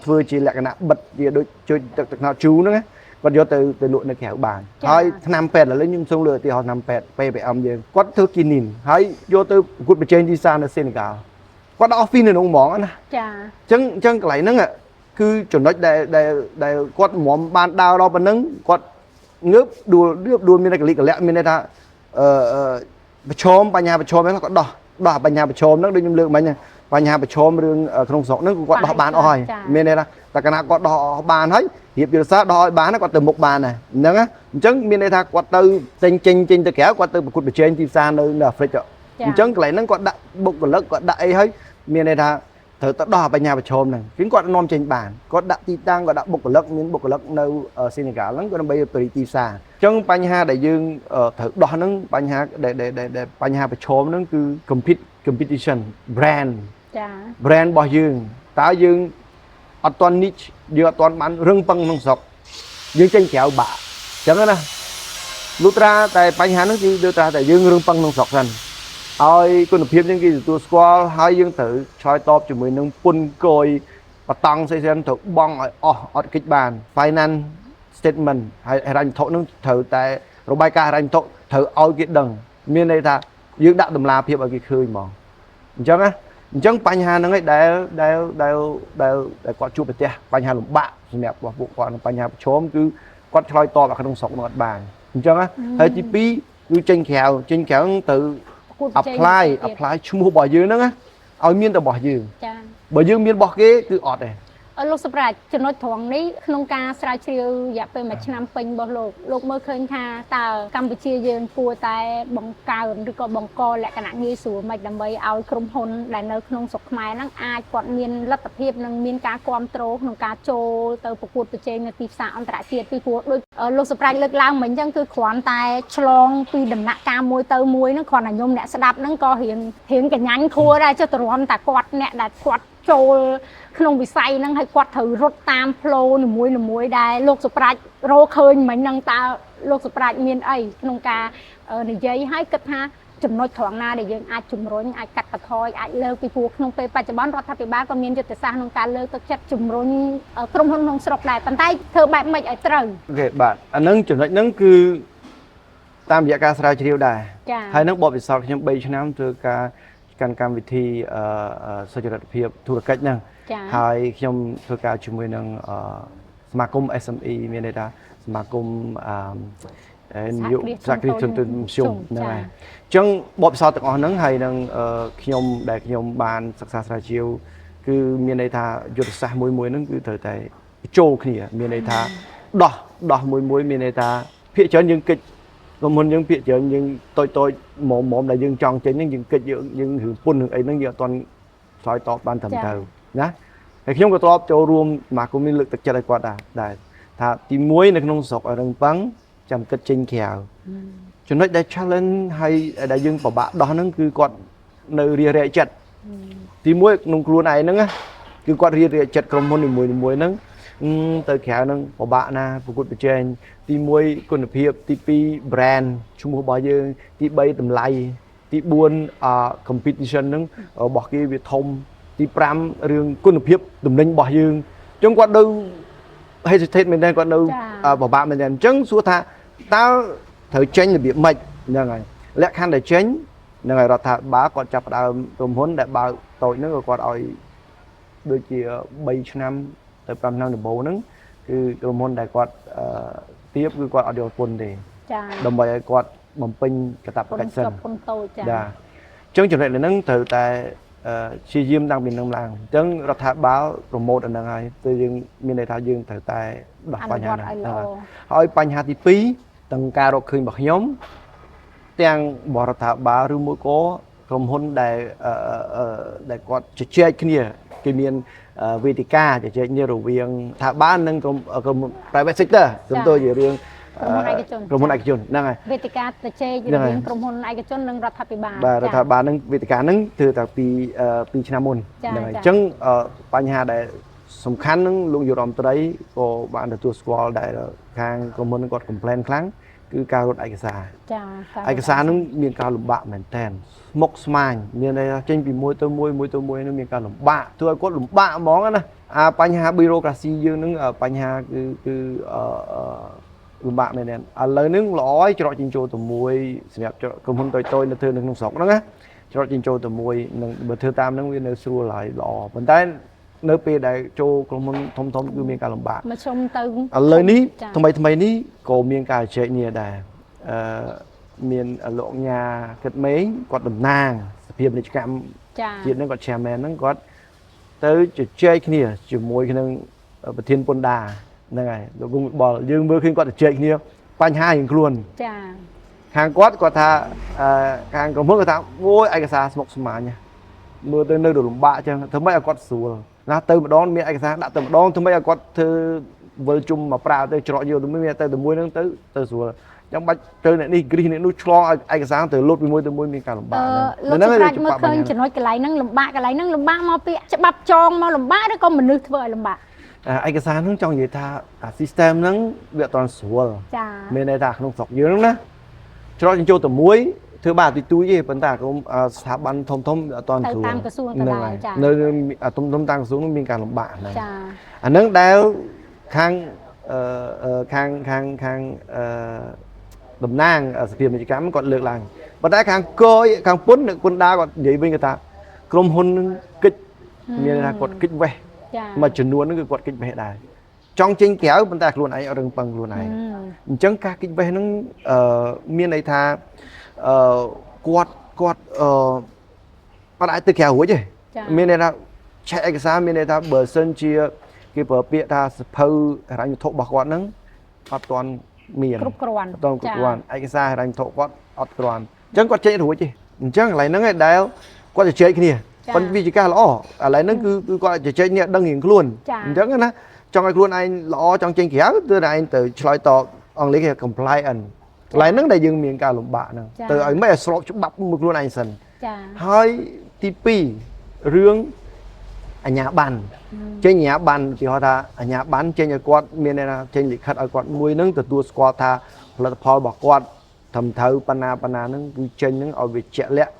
ធ្វើជាលក្ខណៈបិទជាដូចជួយទឹកថ្នោតជូរហ្នឹងគាត់យកទៅលក់នៅក្រៅបានហើយថ្នាំពេទ្យឥឡូវខ្ញុំសូមលើកឧទាហរណ៍ថ្នាំពេទ្យ PPM យើងគាត់ធ្វើគីនីនហើយយកទៅប្រកួតប្រជែងទីផ្សារនៅសេនេហ្គាល់ គាត់អស់ពីនៅក្នុងហ្មងណាចាអញ្ចឹងកន្លែងហ្នឹងគឺចំណុចដែលគាត់មុំបានដើរដល់ប៉ុណ្ណឹងគាត់ងើបដួលមានតែកលិកលៈមានន័យថាប្រឈមបញ្ហាប្រឈមហ្នឹងគាត់ដោះបញ្ហាប្រឈមហ្នឹងដូចខ្ញុំលើកមិញបញ្ហាប្រឈមរឿងក្នុងស្រុកហ្នឹងគាត់ដោះបានអស់ហើយមានន័យថាតែគណៈគាត់ដោះអស់បានហើយរៀបយុទ្ធសាស្ត្រដោះឲ្យបានគាត់ទៅមុខបានហើយហ្នឹងអញ្ចឹងមានន័យថាគាត់ទៅចេញទៅក្រៅគាត់ទៅប្រកួតប្រជែងទីផ្សារនៅអាហ្វ្រិកអញ្ចឹងកន្លែងហ្នឹងគាត់ដាក់បុគ្គលិកគាត់ដាក់អីហើយ មានន័យថាត្រូវទៅដោះបញ្ហាប្រឈមហ្នឹងគឺគាត់នាំចេញបានគាត់ដាក់ទីតាំងគាត់ដាក់បុគ្គលិកមានបុគ្គលិកនៅសេនេហ្គាល់ហ្នឹងគាត់ដើម្បីទៅទីផ្សារអញ្ចឹងបញ្ហាដែលយើងត្រូវដោះហ្នឹងបញ្ហាដែលបញ្ហាប្រឈមហ្នឹងគឺ competition brand ចា brand របស់យើងតើយើងអត់ទាន់ niche យើងអត់ទាន់បានរឹងប៉ឹងក្នុងស្រុកយើងចេញក្រៅបាក់អញ្ចឹងណាលុះត្រាតែបញ្ហាហ្នឹងគឺលុះត្រាតែយើងរឹងប៉ឹងក្នុងស្រុកសិន ហើយគុណភាពយើងគេទទួលស្គាល់ហើយយើងត្រូវឆ្លើយតបជាមួយនឹងពន្ធគយបតង់សេសិនត្រូវបង់ឲ្យអស់អត់កិច្ចបាន finance statement ហើយហិរញ្ញវត្ថុនឹងត្រូវតែរបាយការណ៍ហិរញ្ញវត្ថុត្រូវឲ្យគេដឹងមានន័យថាយើងដាក់តម្លាភាពឲ្យគេឃើញហ្មងអញ្ចឹងណាអញ្ចឹងបញ្ហាហ្នឹងឯងដែលគាត់ជួបប្រទះបញ្ហាលំបាកសម្រាប់ពួកគាត់បញ្ហាប្រឈមគឺគាត់ឆ្លើយតបនៅក្នុងស្រុកនោះអត់បានអញ្ចឹងណាហើយទី2គឺចេញក្រៅទៅ apply ឈ្មោះរបស់យើងហ្នឹងឲ្យមានតែរបស់យើងចាបើយើងមានរបស់គេគឺអត់ទេ លោកសម្រាប់ចំណុចត្រង់នេះក្នុងការស្រាវជ្រាវរយៈពេល1ឆ្នាំពេញរបស់លោកមើលឃើញថាតើកម្ពុជាយើងគួរតែបង្កើនឬក៏បង្កលក្ខណៈងាយស្រួលមិនដើម្បីឲ្យក្រុមហ៊ុនដែលនៅក្នុងស្រុកខ្មែរហ្នឹងអាចគាត់មានលទ្ធភាពនិងមានការគ្រប់គ្រងក្នុងការចូលទៅប្រកួតប្រជែងនៅទីផ្សារអន្តរជាតិពីព្រោះដូចលោកសម្រាប់លើកឡើងមិញអញ្ចឹងគឺគ្រាន់តែឆ្លងពីដំណាក់កាលមួយទៅមួយហ្នឹងគ្រាន់តែខ្ញុំអ្នកស្ដាប់ហ្នឹងក៏រៀងកញ្ញាញ់ធួដែរចុះតរំតែគាត់អ្នកដែលគាត់ចូលក្នុងវិស័យហ្នឹងឲ្យគាត់ត្រូវរត់តាមផ្លូវនីមួយៗដែលលោកសុប្រាជ្ញរកឃើញមិញហ្នឹងតើលោកសុប្រាជ្ញមានអីក្នុងការនិយាយឲ្យគិតថាចំណុចត្រង់ណាដែលយើងអាចជំរុញអាចកាត់បន្ថយអាចលើកពីព្រោះក្នុងពេលបច្ចុប្បន្នរដ្ឋាភិបាលក៏មានយុទ្ធសាស្ត្រក្នុងការលើកទឹកចិត្តជំរុញក្រុមហ៊ុនក្នុងស្រុកដែរប៉ុន្តែធ្វើបែបម៉េចឲ្យត្រូវអូខេបាទអាហ្នឹងចំណុចហ្នឹងគឺតាមរយៈការស្រាវជ្រាវដែរហើយនឹងបបិសោតខ្ញុំ3ឆ្នាំធ្វើការកាន់កម្មវិធីសុចរិតភាពធុរកិច្ចហ្នឹងហើយខ្ញុំធ្វើការជាមួយនឹងសមាគម SME មានន័យថាសមាគមនយោបាយសហគ្រាសជនមធ្យមហ្នឹងហើយអញ្ចឹងបបិសោតទាំងអស់ហ្នឹងហើយនឹងខ្ញុំដែលខ្ញុំបានសិក្សាស្រាវជ្រាវគឺមានន័យថាយុទ្ធសាស្ត្រមួយហ្នឹងគឺត្រូវតែចូលគ្នាមានន័យថាដោះមួយមានន័យថាភាគច្រើនយើងគិតក្រុមហ៊ុនយើងភាគច្រើនយើងតូចមុំដែលយើងចង់ចេញហ្នឹងយើងគិតយើងរឿងពុនរឿងអីហ្នឹងយើងអត់ទាន់ឆ្លើយតបបានត្រឹមត្រូវណាហើយខ្ញុំក៏ធ្លាប់ចូលរួមសមាគមនេះលើកទឹកចិត្តឲ្យគាត់ដែរថាទី1នៅក្នុងស្រុករឹងប៉ឹងចាំគិតចេញក្រៅចំណុចដែល challenge ហើយដែលយើងពិបាកដោះហ្នឹងគឺគាត់នៅរារែកចិត្តទី1ក្នុងខ្លួនឯងហ្នឹងគឺគាត់រារែកចិត្តក្រុមហ៊ុននីមួយៗហ្នឹងទៅក្រៅហ្នឹងពិបាកណាប្រកួតប្រជែងទី1គុណភាពទី2 brand ឈ្មោះរបស់យើងទី3តម្លៃទី4competition ហ្នឹងរបស់គេវាធំទី5រឿងគុណភាពទំនិញរបស់យើងអញ្ចឹងគាត់នៅ hesitate មែនទេគាត់នៅពិបាកមែនទេអញ្ចឹងសួរថាតើត្រូវចេញរបៀបម៉េចហ្នឹងហើយលក្ខខណ្ឌដែលចេញហ្នឹងហើយរដ្ឋាភិបាលគាត់ចាប់ផ្ដើមក្រុមហ៊ុនដែលបើកតូចហ្នឹងក៏គាត់ឲ្យដូចជា3ឆ្នាំទៅ5ឆ្នាំដំបូងហ្នឹងគឺក្រុមហ៊ុនដែលគាត់ទៀបគឺគាត់អត់យកពន្ធទេចាដើម្បីឲ្យគាត់បំពេញកាតព្វកិច្ចសិនពន្ធតូចចាអញ្ចឹងចំណុចហ្នឹងត្រូវតែព្យាយាមតាំងពីនឹងឡើងអញ្ចឹងរដ្ឋាភិបាលប្រម៉ូទអាហ្នឹងហើយគឺយើងមានន័យថាយើងត្រូវតែដោះបញ្ហាហ្នឹងហើយបញ្ហាទី2ទាំងការរកឃើញរបស់ខ្ញុំទាំងបរដ្ឋាភិបាលឬមួយក៏ក្រុមហ៊ុនដែលគាត់ជជែកគ្នាគេមានវេទិកាជជែកគ្នារវាងថាបាននិងក្រុម private sector សំទោសជារឿងក្រុមហ៊ុនឯកជនហ្នឹងហើយវេទិកាជជែករវាងក្រុមហ៊ុនឯកជននិងរដ្ឋាភិបាលបាទរដ្ឋាភិបាលនឹងវេទិកាហ្នឹងធ្វើតាំងពី2ឆ្នាំមុនហ្នឹងហើយអញ្ចឹងបញ្ហាដែលសំខាន់នឹងលោកយុរដ្ឋមន្ត្រីក៏បានទទួលស្គាល់ដែលខាងក្រុមហ៊ុនគាត់ complain ខ្លាំងគឺការរត់ឯកសារចាឯកសារនឹងមានការលំបាកមែនតើស្មុគស្មាញមានន័យថាចេញពីមួយទៅមួយនឹងមានការលំបាកធ្វើឲ្យគាត់លំបាកហ្មងណាបញ្ហា bureaucracy យើងនឹងបញ្ហាគឺលំបាកមែនទេឥឡូវហ្នឹងល្អហើយច្រកចេញចូលទៅមួយសម្រាប់ក្រុមហ៊ុនតូចនៅធ្វើនៅក្នុងស្រុកហ្នឹងណាច្រកចេញចូលទៅមួយនឹងបើធ្វើតាមហ្នឹងវានៅស្រួលហើយល្អប៉ុន្តែនៅពេលដែលចូលក្រុមហ៊ុនធំគឺមានការលំបាកមកជុំទៅឥឡូវនេះថ្មីនេះក៏មានការជែកគ្នាដែរមានលោកញ៉ាគិតមេងគាត់តំណាងសភាពាណិជ្ជកម្មជាតិហ្នឹងគាត់ chairman ហ្នឹងគាត់ទៅជជែកគ្នាជាមួយនឹងប្រធានពន្ធដារហ្នឹងហើយលោកគង់បលយើងមើលឃើញគាត់ជជែកគ្នាបញ្ហារៀងខ្លួនចាខាងគាត់ថាខាងក្រុមហ៊ុនគាត់ថាអូយឯកសារស្មុគស្មាញមើលទៅនៅលំបាកអញ្ចឹងធ្វើម៉េចឲ្យគាត់ស្រួលណាទៅម្ដងមានឯកសារដាក់ទៅម្ដងធ្វើម៉េចឲ្យគាត់ធ្វើវិលជុំមកប្រើទៅច្រកយកទៅមានទៅមួយហ្នឹងទៅស្រួលចាំបាច់ទៅអ្នកនេះគ្រីសអ្នកនោះឆ្លងឲ្យឯកសារទៅលុតពីមួយទៅមួយមានការលំបាកហ្នឹងលោកប្រាជ្ញមើលឃើញចំណុចកន្លែងហ្នឹងលំបាកមកពីច្បាប់ចងមកលំបាកឬក៏មនុស្សធ្វើឲ្យលំបាកឯកសារហ្នឹងចង់និយាយថា system ហ្នឹងវាអត់ទាន់ស្រួលចាមានន័យថាក្នុងស្រុកយើងហ្នឹងណាច្រកចូលទៅមួយធ្វើបានទីទួយទេប៉ុន្តែក្រុមស្ថាប័នធំអត់ទាន់ស្រួលតាមក្រសួងទៅដែរចានៅធំតាមក្រសួងហ្នឹងមានការលំបាកហ្នឹងចាអាហ្នឹងដែលខាងតំណាងសភាពាណិជ្ជកម្មគាត់លើកឡើងប៉ុន្តែខាងពន្ធដារគាត់និយាយវិញគាត់ថាក្រុមហ៊ុននឹងគិតមានថាគាត់គិតវេះមួយចំនួនហ្នឹងគឺគាត់គិតវេះដែរចង់ចេញក្រៅប៉ុន្តែខ្លួនឯងរឹងប៉ឹងខ្លួនឯងអញ្ចឹងការគិតវេះហ្នឹងមានន័យថាគាត់អាចទៅក្រៅរួចទេមានន័យថាឆែកឯកសារមានន័យថាបើសិនជា គេប្រើពាក្យថាសភៅហិរញ្ញវត្ថុរបស់គាត់ហ្នឹងអត់ទាន់មាន គ្រប់គ្រាន់ អត់ទាន់គ្រប់គ្រាន់ឯកសារហិរញ្ញវត្ថុគាត់អត់គ្រាន់អញ្ចឹងគាត់ចេញរួចទេអញ្ចឹងកន្លែងហ្នឹងឯងដែលគាត់ជជែកគ្នាប៉ុន្តែវាជាការល្អឥឡូវហ្នឹងគឺគាត់ជជែកនេះដឹងរៀងខ្លួនអញ្ចឹងណាចង់ឲ្យខ្លួនឯងល្អចង់ចេញក្រៅទើបតែឯងទៅឆ្លើយតបអង់គ្លេសគេ compliant កន្លែងហ្នឹងដែលយើងមានការលំបាកហ្នឹងទៅឲ្យមិនឲ្យស្របច្បាប់មួយខ្លួនឯងសិន ចា ហើយទី2រឿងអញ្ញាប័ណ្ណចេញអញ្ញាប័ណ្ណឧទាហរណ៍ថាអញ្ញាប័ណ្ណចេញឲ្យគាត់មានន័យថាចេញលិខិតឲ្យគាត់មួយហ្នឹងទទួលស្គាល់ថាផលិតផលរបស់គាត់ត្រឹមត្រូវប៉ុណ្ណាហ្នឹងគឺចេញហ្នឹងឲ្យវាជាក់លាក់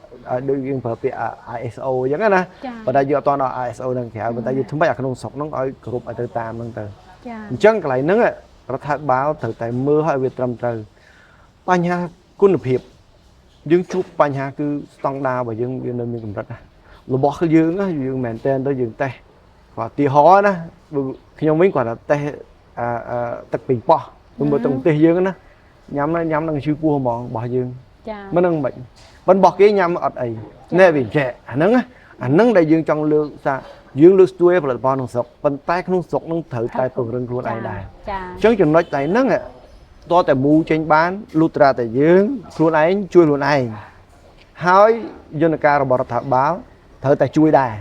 ដូចយើងប្រើពាក្យ ISO អញ្ចឹងណាប៉ុន្តែយើងអត់តដល់ ISO ហ្នឹងក្រៅប៉ុន្តែយើងធ្វើម៉េចឲ្យក្នុងស្រុកហ្នឹងឲ្យគ្រប់ឲ្យទៅតាមហ្នឹងទៅ ចា អញ្ចឹងកន្លែងហ្នឹងរដ្ឋាភិបាលត្រូវតែមើលឲ្យវាត្រឹមត្រូវបញ្ហាគុណភាពយើងជួបបញ្ហាគឺស្តង់ដាររបស់យើងវានៅមានកម្រិតណារបស់យើងយើងមែនតើទៅយើងតេស្តគាត់ទីហោណាខ្ញុំវិញគាត់ថាតេស្តទឹកពេញប៉ោះមើលទៅប្រទេសយើងណាញ៉ាំនឹងឈឺពោះហ្មងរបស់យើង ចា មិននឹងមិនប៉ុន្តែរបស់គេញ៉ាំអត់អីណែវាចេះអាហ្នឹងដែលយើងចង់លើកថាយើងលើកស្ទួយផលិតផលក្នុងស្រុកប៉ុន្តែក្នុងស្រុកនឹងត្រូវតែពង្រឹងខ្លួនឯងដែរ ចា អញ្ចឹងចំណុចតែហ្នឹងតតែមូចេញបានលុះត្រាតែយើងខ្លួនឯងជួយខ្លួនឯងហើយយន្តការរបស់រដ្ឋាភិបាលត្រូវតែជួយដែរ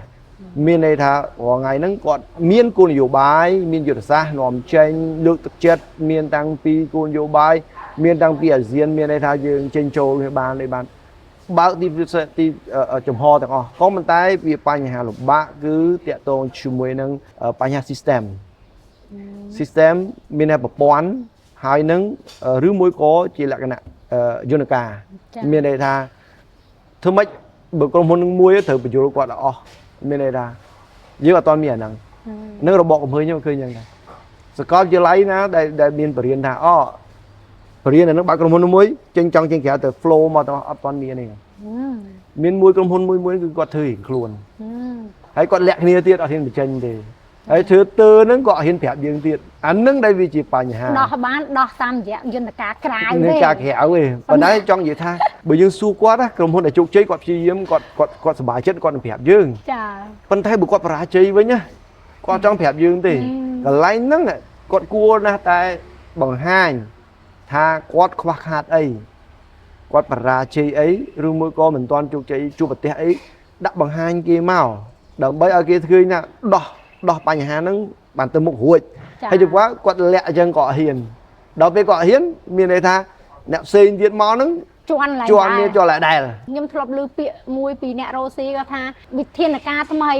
មានន័យថារាល់ថ្ងៃហ្នឹងគាត់មានគោលនយោបាយមានយុទ្ធសាស្ត្រនាំចេញលើកទឹកចិត្តមានតាំងពីគោលនយោបាយមានតាំងពីអាស៊ានមានន័យថាយើងចេញចូលគ្នាបានបើកទីចំហទាំងអស់ក៏ប៉ុន្តែវាបញ្ហាលំបាកគឺតាក់ទងជាមួយនឹងបញ្ហា system មានតែប្រព័ន្ធហើយនឹងឬមួយក៏ជាលក្ខណៈយន្តការមានន័យថាធ្វើម៉េចបើក្រុមហ៊ុននឹងមួយត្រូវបញ្យល់គាត់ឲ្យអស់មានន័យថាយើងអត់ទាន់មានអាហ្នឹងនឹងរបបកំហើញខ្ញុំឃើញយ៉ាងណាសកលវិទ្យាល័យណាដែលមានបរិញ្ញាថាបរិញ្ញានៅនឹងបើក្រុមហ៊ុនមួយចេញចង់ចេញក្រៅទៅ flow មកទៅអត់ទាន់មានទេមានមួយក្រុមហ៊ុនមួយគឺគាត់ធ្វើរៀងខ្លួនហើយគាត់លាក់គ្នាទៀតអត់ហ៊ានបញ្ចេញទេហើយធ្វើទៅហ្នឹងក៏អត់ហ៊ានប្រាប់យើងទៀតអាហ្នឹងដែលវាជាបញ្ហាដោះបានដោះតាមរយៈយន្តការក្រៅទេ យន្តការក្រៅទេប៉ុន្តែចង់និយាយថាបើយើងសួរគាត់ណាក្រុមហ៊ុនដែលជោគជ័យគាត់ព្យាយាមគាត់សប្បាយចិត្តគាត់នឹងប្រាប់យើងចាប៉ុន្តែបើគាត់បរាជ័យវិញណាគាត់ចង់ប្រាប់យើងទេកន្លែងហ្នឹងគាត់គួរណាស់តែបង្ហាញថាគាត់ខ្វះខាតអីគាត់បរាជ័យអីឬមួយក៏មិនទាន់ជោគជ័យជួបប្រទះអីដាក់បង្ហាញគេមកដើម្បីឲ្យគេឃើញថាដោះបញ្ហាហ្នឹងបានទៅមុខរួចហើយទៅគាត់លាក់អញ្ចឹងក៏ហ៊ានដល់ពេលគាត់ហ៊ានមានន័យថាអ្នកផ្សេងទៀតមកហ្នឹងជន់ឡើងដែរខ្ញុំធ្លាប់ឮពាក្យមួយពីអ្នករ៉ូស៊ីគាត់ថាវិធានការថ្មី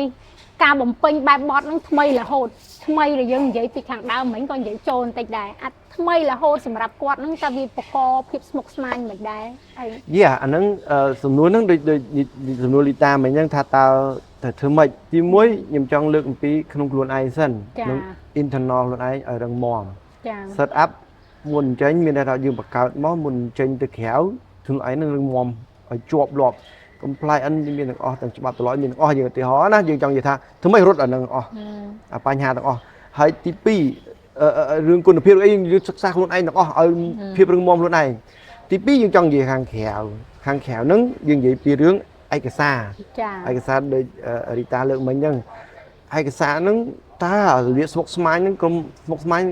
ការបំពេញបែបបត់ហ្នឹងថ្មីរហូតថ្មីដែលយើងនិយាយពីខាងដើមមិញក៏និយាយចូលបន្តិចដែរអាចថ្មីរហូតសម្រាប់គាត់ហ្នឹងតែវាបកភាពស្មុគស្មាញមិនដែរអាហ្នឹងសំណួរហ្នឹងដូចសំណួរលីតាមិញហ្នឹងថាតើធ្វើម៉េចទី1ខ្ញុំចង់លើកអំពីក្នុងខ្លួនឯងសិនក្នុង internal ខ្លួនឯងឲ្យរឹងមាំ set up មុនចេញមានន័យថាយើងបង្កើតមកមុនចេញទៅក្រៅខ្លួនឯងនឹងរឹងមាំឲ្យជាប់លាប់ compliance មានទាំងអស់ទាំងច្បាប់តឡយមានទាំងអស់យើងឧទាហរណ៍ណាយើងចង់និយាយថាធ្វើម៉េចរត់អានឹងអស់បញ្ហាទាំងអស់ហើយទី2រឿងគុណភាពអីយើងសិក្សាខ្លួនឯងទាំងអស់ឲ្យភាពរឹងមាំខ្លួនឯងទី2យើងចង់និយាយខាងក្រៅហ្នឹងយើងនិយាយពីរឿងឯកសារឯកសារដូចរីតាលើកមិញហ្នឹងឯកសារហ្នឹងតើវាស្មុគស្មាញហ្នឹងក្រុមស្មុគស្មាញ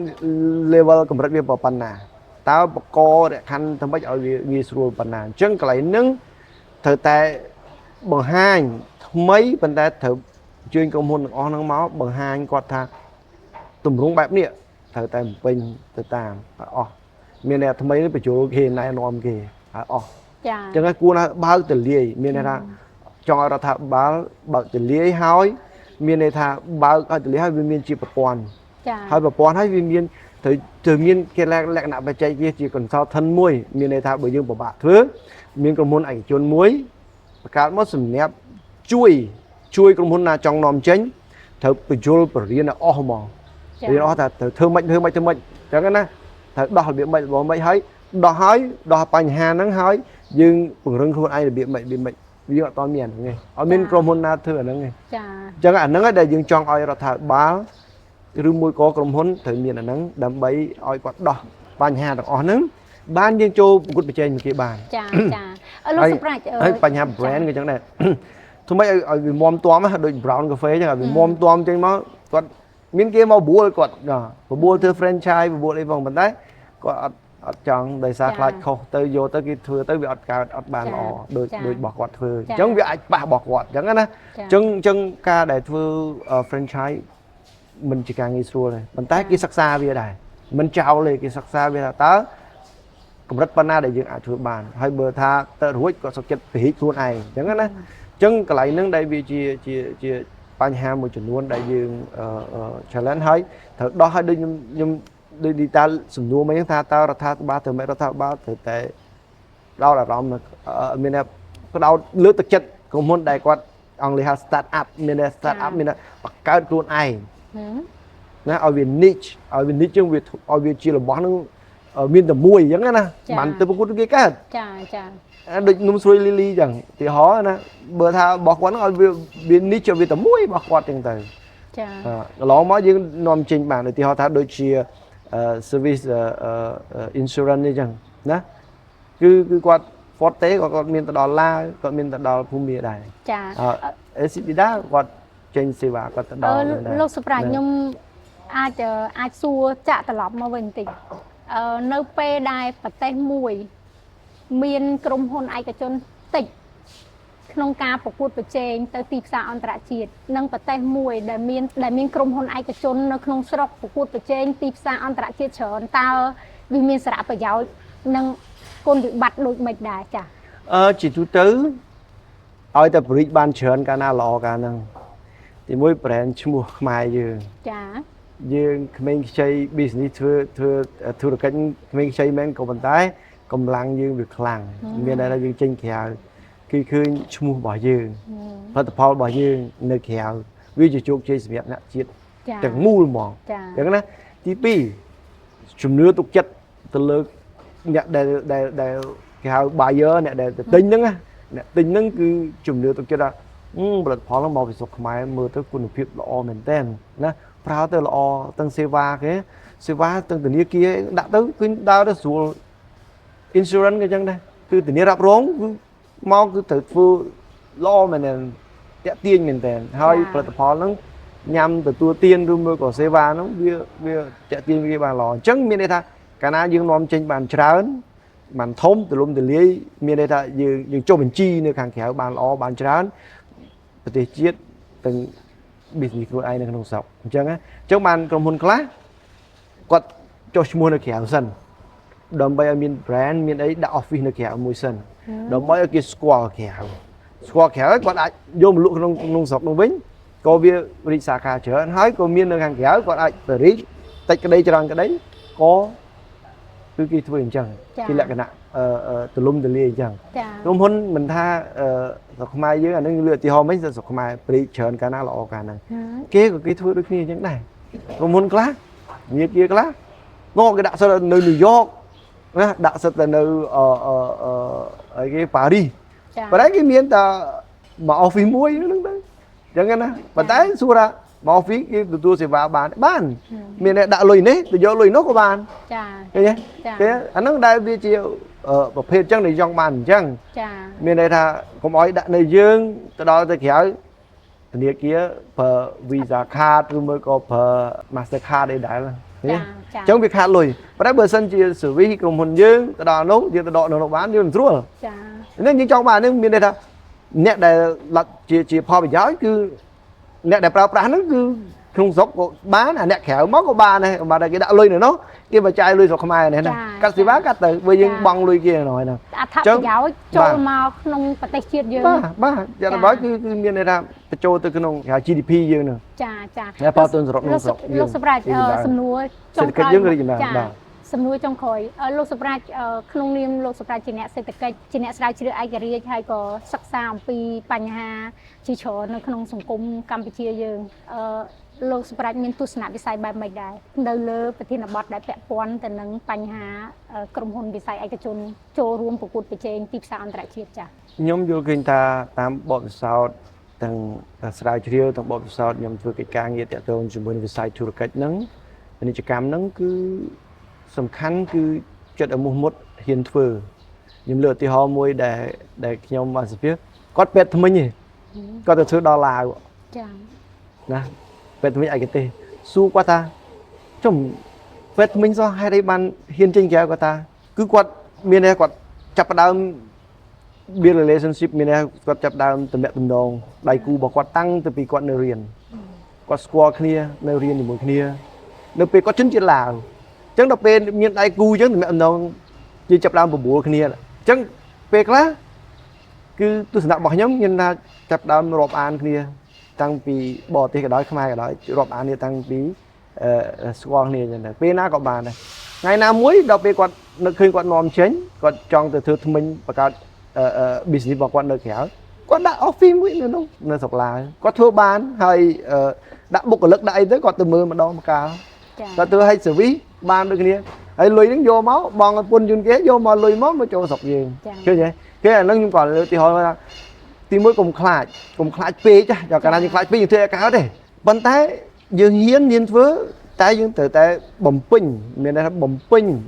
level កម្រិតវាប៉ុណ្ណាតើបកលរខណ្ឌធ្វើម៉េចឲ្យវាងាយស្រួលប៉ុណ្ណាអញ្ចឹងកន្លែងហ្នឹងត្រូវតែបង្ហាញថ្មីប៉ុន្តែត្រូវជើញក្រុមហ៊ុនទាំងអស់ហ្នឹងមកបង្ហាញគាត់ថាទម្រង់បែបនេះត្រូវតែបំពេញទៅតាមឲ្យអស់មានតែថ្មីនេះបញ្ចូលគេណែនាំគេឲ្យអស់ចាអញ្ចឹងគួរណាបើកទលាយមានន័យថាចង់ឲ្យរដ្ឋាភិបាលបើកទលាយហើយមានន័យថាបើកឲ្យទលាយហើយវាមានជាប្រព័ន្ធចាហើយប្រព័ន្ធហើយវាមានត្រូវមានគេលក្ខណៈបច្ចេកវិទ្យាជា consultant មួយមានន័យថាបើយើងពិបាកធ្វើមានក្រុមហ៊ុនឯកជនមួយបង្កើតមកសម្រាប់ជួយក្រុមហ៊ុនណាចង់នាំចេញត្រូវបញ្យលបរិញ្ញាបត្រអស់ហ្មងរៀនអស់ថាត្រូវធ្វើម៉េចអញ្ចឹងណាត្រូវដោះរបៀបម៉េចរបស់ម៉េចហើយដោះបញ្ហាហ្នឹងហើយយើងពង្រឹងខ្លួនឯងរបៀបម៉េចវាអត់តមានអាហ្នឹងទេអត់មានក្រុមហ៊ុនណាធ្វើអាហ្នឹងទេចាអញ្ចឹងអាហ្នឹងឯងដែលយើងចង់ឲ្យរដ្ឋាភិបាលឬមួយក៏ក្រុមហ៊ុនត្រូវមានអាហ្នឹងដើម្បីឲ្យគាត់ដោះបញ្ហាទាំងអស់ហ្នឹងបានយើងចូលប្រកួតប្រជែងមួយគេបានចាលោកសុប្រាច់ហើយបញ្ហា brand ក៏អញ្ចឹងដែរធ្វើម៉េចឲ្យវាមាំទាំដូច brown cafe អញ្ចឹងឲ្យវាមាំទាំចេញមកគាត់ មានគេមកបួលគាត់បួលធ្វើ franchise បួលអីបងប៉ុន្តែគាត់អត់ចង់ដោយសារខ្លាចខុសទៅយកទៅគេធ្វើទៅវាអត់កើតអត់បានល្អដូចរបស់គាត់ធ្វើអញ្ចឹងវាអាចប៉ះរបស់គាត់អញ្ចឹងណាអញ្ចឹងការដែលធ្វើ franchise មិនជាការងាយស្រួលទេប៉ុន្តែគេសិក្សាវាដែរមិនចោលទេគេសិក្សាវាថាតើកម្រិតប៉ុណ្ណាដែលយើងអាចធ្វើបានហើយបើថាទៅរួចក៏សុខចិត្តពហិខ្លួនឯងអញ្ចឹងណាអញ្ចឹងកន្លែងហ្នឹងដែលវាជាបញ្ហាមួយចំនួនដែលយើង challenge ហើយត្រូវដោះឲ្យដូចខ្ញុំដូចឌីតាសំណួរមិញថាតើរដ្ឋាភិបាលត្រូវមិនរដ្ឋាភិបាលត្រូវតែដោតអារម្មណ៍មានតែផ្ដោតលើកទឹកចិត្តក្រុមហ៊ុនដែលគាត់អង់គ្លេសហៅ start up មានតែ start up មានតែបង្កើតខ្លួនឯងណាឲ្យវា niche ឲ្យវា niche ជាងវាឲ្យវាជារបស់នឹងមានតែមួយអញ្ចឹងណាបានទៅប្រកួតគេកើតចាដូចនំស្រួយលីលីអញ្ចឹងទីហោណាបើថារបស់គាត់ហ្នឹងឲ្យវា niche វាតែមួយរបស់គាត់អញ្ចឹងទៅចាកន្លងមកយើងនាំចេញបានឧទាហរណ៍ថាដូចជា service insurance នេះអញ្ចឹងណាគឺគាត់ forte គាត់មានទៅដល់ឡាវគាត់មានទៅដល់ភូមិមាដែរចាSCBDA គាត់ចេញសេវាគាត់ទៅដល់លោកសុប្រាខ្ញុំអាចសួរចាក់ត្រឡប់មកវិញបន្តិចនៅពេលដែលប្រទេសមួយមានក្រុមហ៊ុនឯកជនតិចក្នុងការប្រកួតប្រជែងទៅទីផ្សារអន្តរជាតិនិងប្រទេសមួយដែលមានក្រុមហ៊ុនឯកជននៅក្នុងស្រុកប្រកួតប្រជែងទីផ្សារអន្តរជាតិច្រើនតើវាមានសារៈប្រយោជន៍និងគុណវិបត្តិដូចម៉េចដែរចាជាទូទៅឲ្យតែបរិយាបានច្រើនកាលណាល្អកាលហ្នឹងទីមួយ brand ឈ្មោះខ្មែរយើងចាយើងក្មេងខ្ចី business ធ្វើធុរកិច្ចក្មេងខ្ចីមែនក៏ប៉ុន្តែកម្លាំងយើងវាខ្លាំងមានតែយើងចេញក្រៅគឺឃើញឈ្មោះរបស់យើងផលិតផលរបស់យើងនៅក្រៅវាជាជោគជ័យសម្រាប់អ្នកជាតិទាំងមូលហ្មងអញ្ចឹងណាទី2ជំនឿទុកចិត្តទៅលើអ្នកដែលគេហៅ buyer អ្នកដែលទិញហ្នឹងណាអ្នកទិញហ្នឹងគឺជំនឿទុកចិត្តថាផលិតផលហ្នឹងមកពីស្រុកខ្មែរមើលទៅគុណភាពល្អមែនតើណាប្រើទៅល្អទាំងសេវាគេសេវាទាំងធនាគារដាក់ទៅគឺដើរទៅស្រួល insurance ក៏អញ្ចឹងដែរគឺធានារ៉ាប់រងគឺមកគឺត្រូវធ្វើល្អមែនតើតាក់ទាញមែនតើហើយផលិតផលហ្នឹងញ៉ាំទទួលទានឬមួយក៏សេវាហ្នឹងវាតាក់ទាញវាបានល្អអញ្ចឹងមានន័យថាកាលណាយើងនាំចេញបានច្រើនបានធំទូលំទូលាយមានន័យថាយើងចុះបញ្ជីនៅខាងក្រៅបានល្អបានច្រើនប្រទេសជាតិទាំង business ខ្លួនឯងនៅក្នុងស្រុកអញ្ចឹងបានក្រុមហ៊ុនខ្លះគាត់ចុះឈ្មោះនៅក្រៅសិនដើម្បីឲ្យមាន brand មានអីដាក់ office នៅក្រៅមួយសិនដើម្បីឲ្យគេស្គាល់ក្រៅគាត់អាចយកមកលក់ក្នុងស្រុកនោះវិញក៏វារីកសាខាច្រើនហើយក៏មាននៅខាងក្រៅគាត់អាចទៅរីកតិចក្តីច្រើនក្តីក៏គឺគេធ្វើអញ្ចឹងជាលក្ខណៈទូលំទូលាយអញ្ចឹងក្រុមហ៊ុនមិនថាស្រុកខ្មែរយើងអានឹងលើកឧទាហរណ៍មិញស្រុកខ្មែរព្រីច្រើនកាលណាល្អកាលហ្នឹងគេក៏គេធ្វើដូចគ្នាអញ្ចឹងដែរក្រុមហ៊ុនខ្លះងារគេខ្លះមកគេដាក់សិតនៅញូវយ៉កណាដាក់សិតទៅនៅអីគេប៉ារីសប៉ុន្តែគេមានតែមក office មួយហ្នឹងទៅអញ្ចឹងណាប៉ុន្តែសួរថាមក office គេទទួលសេវាបានមានតែដាក់លុយនេះទៅយកលុយនោះក៏បានចាឃើញទេអាហ្នឹងដែលវាជាប្រភេទអញ្ចឹងដែលចង់បានអញ្ចឹងចាមានន័យថាកុំឲ្យដាក់នៅយើងទៅដល់ទៅក្រៅធនាគារប្រើ Visa card ឬមួយក៏ប្រើ Master card អីដែរណាអញ្ចឹងវាខាតលុយប៉ុន្តែបើសិនជា service ក្រុមហ៊ុនយើងទៅដល់នោះយើងទៅដកនោះបានយើងស្រួលចាហ្នឹងយើងចង់បានហ្នឹងមានន័យថាអ្នកដែលជាផលប្រយោជន៍គឺអ្នកដែលប្រើប្រាស់ហ្នឹងគឺក្នុងស្រុកក៏បានអាអ្នកក្រៅមកក៏បានដែរបើតែគេដាក់លុយនៅនោះគេបញ្ចាយលុយស្រុកខ្មែរនេះណាកាត់សេវាកាត់ទៅបើយើងបង់លុយគេនៅហ្នឹងអត្ថប្រយោជន៍ចូលមកក្នុងប្រទេសជាតិយើងបាទយ៉ាងណាគឺមានន័យថាបញ្ចូលទៅក្នុង GDP យើងហ្នឹងចាតែផលទុនសរុបក្នុងស្រុកលោកសម្រាប់សំណួរចុងក្រោយយើងរីកចម្រើនបាទសំណួរចុងក្រោយលោកសម្រាប់ក្នុងនាមលោកសម្រាប់ជាអ្នកសេដ្ឋកិច្ចជាអ្នកស្រាវជ្រាវឯករាជ្យហើយក៏សិក្សាអំពីបញ្ហាជាច្រើននៅក្នុងសង្គមកម្ពុជាយើងលោកសម្រាប់មានទស្សនវិស័យបែបម៉េចដែរនៅលើប្រធានបទដែលពាក់ព័ន្ធទៅនឹងបញ្ហាក្រុមហ៊ុនវិស័យឯកជនចូលរួមប្រកួតប្រជែងទីផ្សារអន្តរជាតិចា៎ខ្ញុំយល់ឃើញថាតាមបទពិសោធន៍ទាំងស្រាវជ្រាវទាំងបទពិសោធន៍ខ្ញុំធ្វើកិច្ចការងារតាក់ទងជាមួយនឹងវិស័យធុរកិច្ចហ្នឹងពាណិជ្ជកម្មហ្នឹងគឺសំខាន់គឺចិត្តឲ្យមោះមុតហ៊ានធ្វើខ្ញុំលើកឧទាហរណ៍មួយដែលខ្ញុំបានសភាគាត់ពេទ្យថ្មិញគាត់ទៅធ្វើដល់ឡាវចា៎ណាពេទ្យថ្មិញឯកទេស xu qua ta chồng phết mình do hai đây ban hiên trên kia qua ta cứ quạt miền này quạt chập đào biên relationship miền này quạt chập đào từ mẹ từ nông đại cú bảo quạt tăng từ vì quạt nơi riêng quạt square kia nơi riêng thì một kia nơi pe quạt chính trên lào chẳng đọc pe miền đại cú chẳng từ mẹ từ nông chỉ chập đào một bùa kia chẳng pe lá cứ tôi sẽ bảo nhóm nhân là chập đào rộp an kia tăng vì bỏ tiền cái đó không ai cái đó rộp an kia tăng vì square này như này pe na có bàn này ngày nào muối đọc pe quạt nó khơi quạt nòm chén quạt trong từ thứ mình và cả business vào quạt nơi khéo quạt đã off phim vậy nữa đâu nơi sọc là quạt thua bán hay đã buộc ở lực đại tới quạt từ mưa mà đo mà cao và từ hay xử lý ban được kia hay lùi đến vô máu bòn quân chuyên kế vô mà lùi máu mới cho sọc gì chứ vậy cái là nó nhưng còn thì hỏi là thì mới cùng khai phê chứ cho cả năm khai phê như thế cáo đấy vấn thế dương hiến niên phớ tại dương từ tại bầm pin miền này bầm pin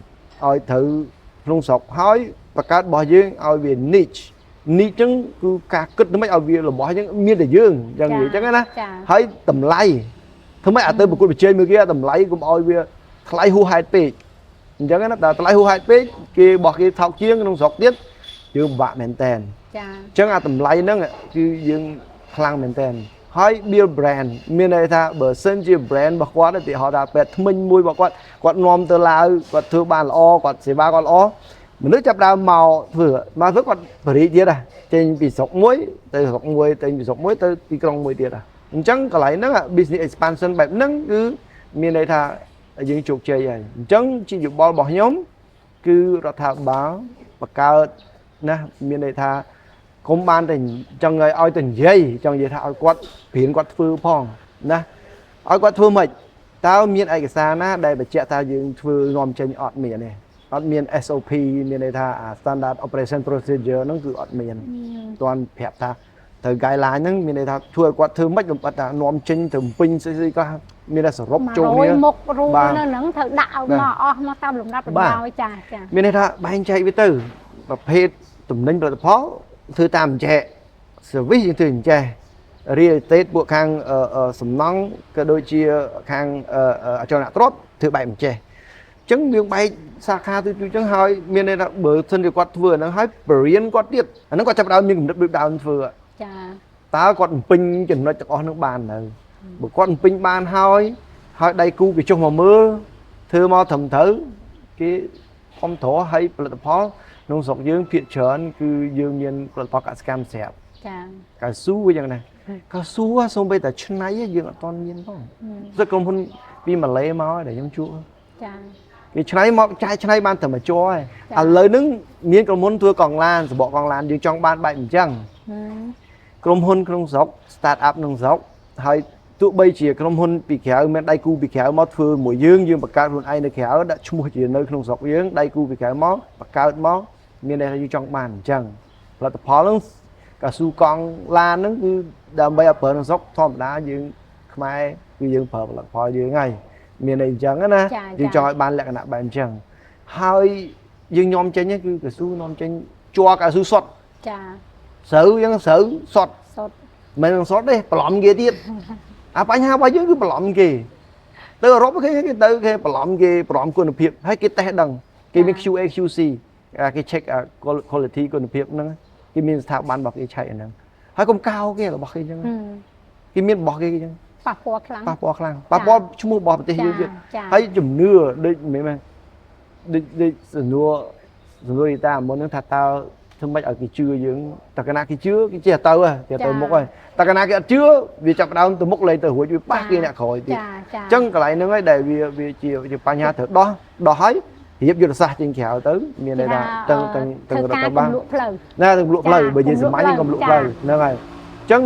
rồi thử lông sọc hỏi và cả bò dương ở về niche chứng cứ cả kết nó mới ở về là bỏ những miền đại dương chẳng gì chẳng á hỏi tầm lay thôi mấy tới một cuộc chơi mới kia tầm lay cũng ở về lay hu hai pê chẳng á là lay hu hai pê kia bỏ kia thao chiên lông sọc tiết chứ bạn mền tèn chẳng tầm lay nữa chứ dương khang mền tèn hỏi build brand miền này tha bờ sân chia brand bạc quát thì họ đã bẹt mình mùi bạc quát nôm từ là quát thứ bàn là o quát xì ba con o mình nước chập đào màu vừa mà với quát bể tiệt à trên bị sọc muối từ sọc muối từ bị sọc muối tới bị cong muối tiệt à chẳng cái lại nó là business expansionแบบนั้นcứ miền này tha những chuột chơi này chẳng chỉ dùng ball bỏ nhóm cứ ra thả báo bạc cao nè miền này tha công ban tình cho người oi tình dây cho người thao quát phiền quát phư phong nè oi quát phư mệt tao miền ai cái xa na đây phải chạy tao dương phư nòm trên ọt miền này ọt miền SOP miền này tha standard operation procedure nó cứ ọt miền toàn phẹp tha thời gai lái nó miền này tha thua quát thưa mất được bắt nòm trên từ pin sẽ có miền này sờ rốp trâu này một ru nó nắng thật đạo mà tao lùng đắp bao chà miền này tha bay chạy với từ và phê tụm ninh rồi phó thứ tam trẻ service những thứ trẻ real estate bộ khang sầm nắng cái đôi chia khang cho nạ tốt thứ bảy trẻ chứng miếng bay xa kha tôi chứng hỏi miền này là bờ thân thì quạt vừa nó hỏi bền quạt tiết nó quạt chập đào miếng đất được đào vừa ta quạt pin chừng nó cho nước bàn này bữa quạt pin bàn hỏi đầy cu cái trong mùa mưa thưa mau thầm thử cái phong thổ hay là phó nông sọc dương phiện trơn cứ dương nhiên có cả scam sẹp cả su bây giờ này cả su xong bây giờ chân này dương ở toàn nhiên không rất công hơn vì mà lấy máu để trong chua cái chân này máu chai chân này ban thầm mà cho lời nứng miếng còn muốn thua còn lan rồi bỏ còn lan dương trong ban bệnh chăng công hơn nông sọc start up nông sọc hay tụi bây chỉ công hơn bị khéo men đây cu bị khéo máu thưa mũi dương dương bạc cao luôn ai nơi khéo đã chung chỉ nơi nông sọc dương đây cu bị khéo máu bạc cao máu miền này là như trong bàn chẳng là tập phó nó cả su con la nó cứ đầm bay ở nông sóc thom đá dương mai cứ dương phở là phò dương ngay miền này chẳng á na dương cho ban lại cả bàn chẳng hai dương nhom trên nhá cứ cả su nhom trên cho cả su sọt sử dân sử sọt mình sọt đi lọm kia tiết bánh ha bao nhiêu cứ lọm kì từ rót cái từ cái lọm kì lọm quân hiệp hay cái té đằng cái miếng QC cái check quality của nghiệp nó cái miếng thảo ban bọc cái chạy nó hay công cao kia là bọc cái chân cái miếng bọc cái chân pa po chung mua bọc thì hiểu hay chùm nưa đây mấy mà đây nưa đi ta muốn nó thật tao thương mấy ở cái chưa dưỡng ta cái na cái chứa cái chè tàu thì tàu mốc rồi ta cái na cái chứa vì chặt đau từ mốc lấy từ hồi ba kia nè khỏi thì chân cái lại nó ấy để vì chiều pa nhà thử đó hái hiệp vô xa trên khéo tới miền này là từng băng na từng lụa phơi bởi vì sự máy còn lụa phơi nên là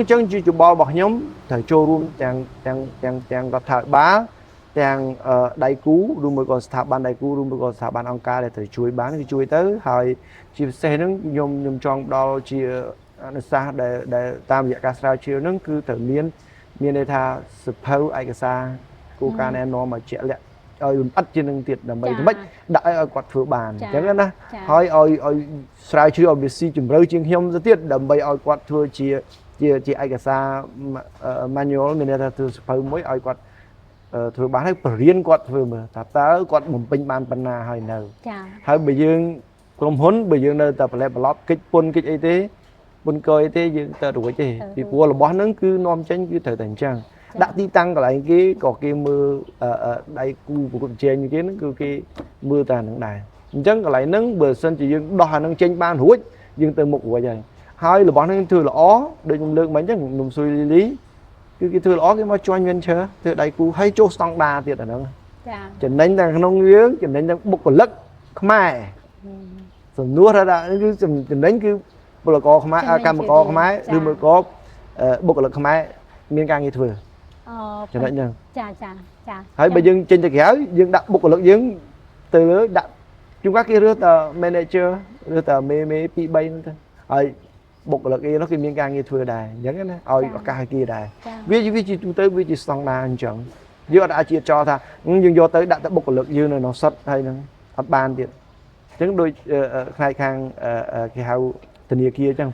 chân chỉ chụp bò bọc nhóm thời showroom chàng có thợ bá chàng đại cú luôn mới còn thợ ban đại cú luôn mới còn thợ ban ông ca để thời chui bán thì chui tới hồi chia xe nó nhôm tròn đo chia xa để tam dạ ca sao chiều nó cứ tự miền này tha suppose ai cái xa cô ca này nó mà trẻ lẹ bắt trên năng tiệt là mấy mấy đại quạt phượng bàn chẳng hạn na hỏi sai chưa ở BC chừng rơi trên hiếm rất tiết đầm bay quạt thưa chia ai cả xa manual mình là từ phơi mỗi quạt ធ្វើបានហើយបរៀនគាត់ធ្វើមើលថាតើគាត់បំពេញបានប៉ុណ្ណាហើយនៅ ចា ហើយបើយើងក្រុមហ៊ុនបើយើងនៅតែប្រឡេបប្រឡប់កិច្ចពុនកិច្ចអីទេពុនកយទេយើងទៅរួចទេពីព្រោះរបស់ហ្នឹងគឺនាំចេញគឺត្រូវតែអញ្ចឹងដាក់ទីតាំងកន្លែងគេក៏គេមើលដៃគូប្រកួតប្រជែងគេហ្នឹងគឺគេមើលតែហ្នឹងដែរអញ្ចឹងកន្លែងហ្នឹងបើសិនជាយើងដោះអាហ្នឹងចេញបានរួចយើងទៅមុខរួចហើយរបស់ហ្នឹងធ្វើល្អដូចខ្ញុំលើកមិញអញ្ចឹងនំស៊ុយលីលីគឺគេធ្វើល្អគេមក joint venture ធ្វើដៃគូហើយចុះស្តង់ដារទៀតអាហ្នឹង ចា ចំណេញតែក្នុងយើងចំណេញទាំងបុគ្គលិកខ្មែរសំណួរថាគឺចំណេញគឺពលករខ្មែរកម្មករខ្មែរឬមកក៏បុគ្គលិកខ្មែរមានការងារធ្វើចំណេញហ្នឹង ចាចាចា ហើយបើយើងចេញទៅក្រៅយើងដាក់បុគ្គលិកយើងទៅលើដាក់ជួនកាលគេរើសតែ manager រើសតែមេ2 3ហ្នឹងទៅហើយបុគ្គលិកគេនោះគេមានការងារធ្វើដែរអញ្ចឹងណាឲ្យឱកាសឲ្យគេដែរវាជាទូទៅវាជាស្តង់ដារអញ្ចឹងយើងអត់អាចចោលថាយើងយកទៅដាក់តែបុគ្គលិកយើងនៅក្នុងសិតហើយហ្នឹងអត់បានទៀតអញ្ចឹងដូចផ្នែកខាងគេហៅធនាគារអញ្ចឹង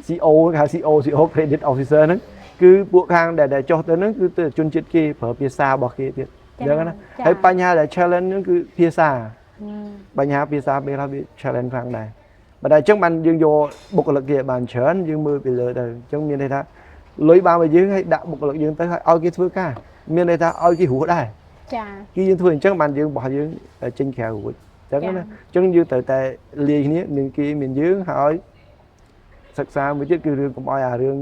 CEO គេហៅ CEO Credit Officer ហ្នឹងគឺពួកខាងដែលចុះទៅហ្នឹងគឺទៅជនជាតិគេប្រើភាសារបស់គេទៀតអញ្ចឹងណាហើយបញ្ហាដែល challenge ហ្នឹងគឺភាសាបញ្ហាភាសាពេលខ្លះវា challenge ខ្លាំងដែរបើតែអញ្ចឹងបានយើងយកបុគ្គលិកគេបានច្រើនយើងមើលពីលើទៅអញ្ចឹងមានន័យថាលុយបានមកយើងឲ្យដាក់បុគ្គលិកយើងទៅឲ្យគេធ្វើការមានន័យថាឲ្យគេរស់ដែរចាគឺយើងធ្វើអញ្ចឹងបានយើងរបស់យើងចេញក្រៅរួចអញ្ចឹងណាអញ្ចឹងយើងត្រូវតែលាយគ្នាមានគេមានយើងហើយសិក្សាមួយទៀតគឺរឿងកុំឲ្យអារឿង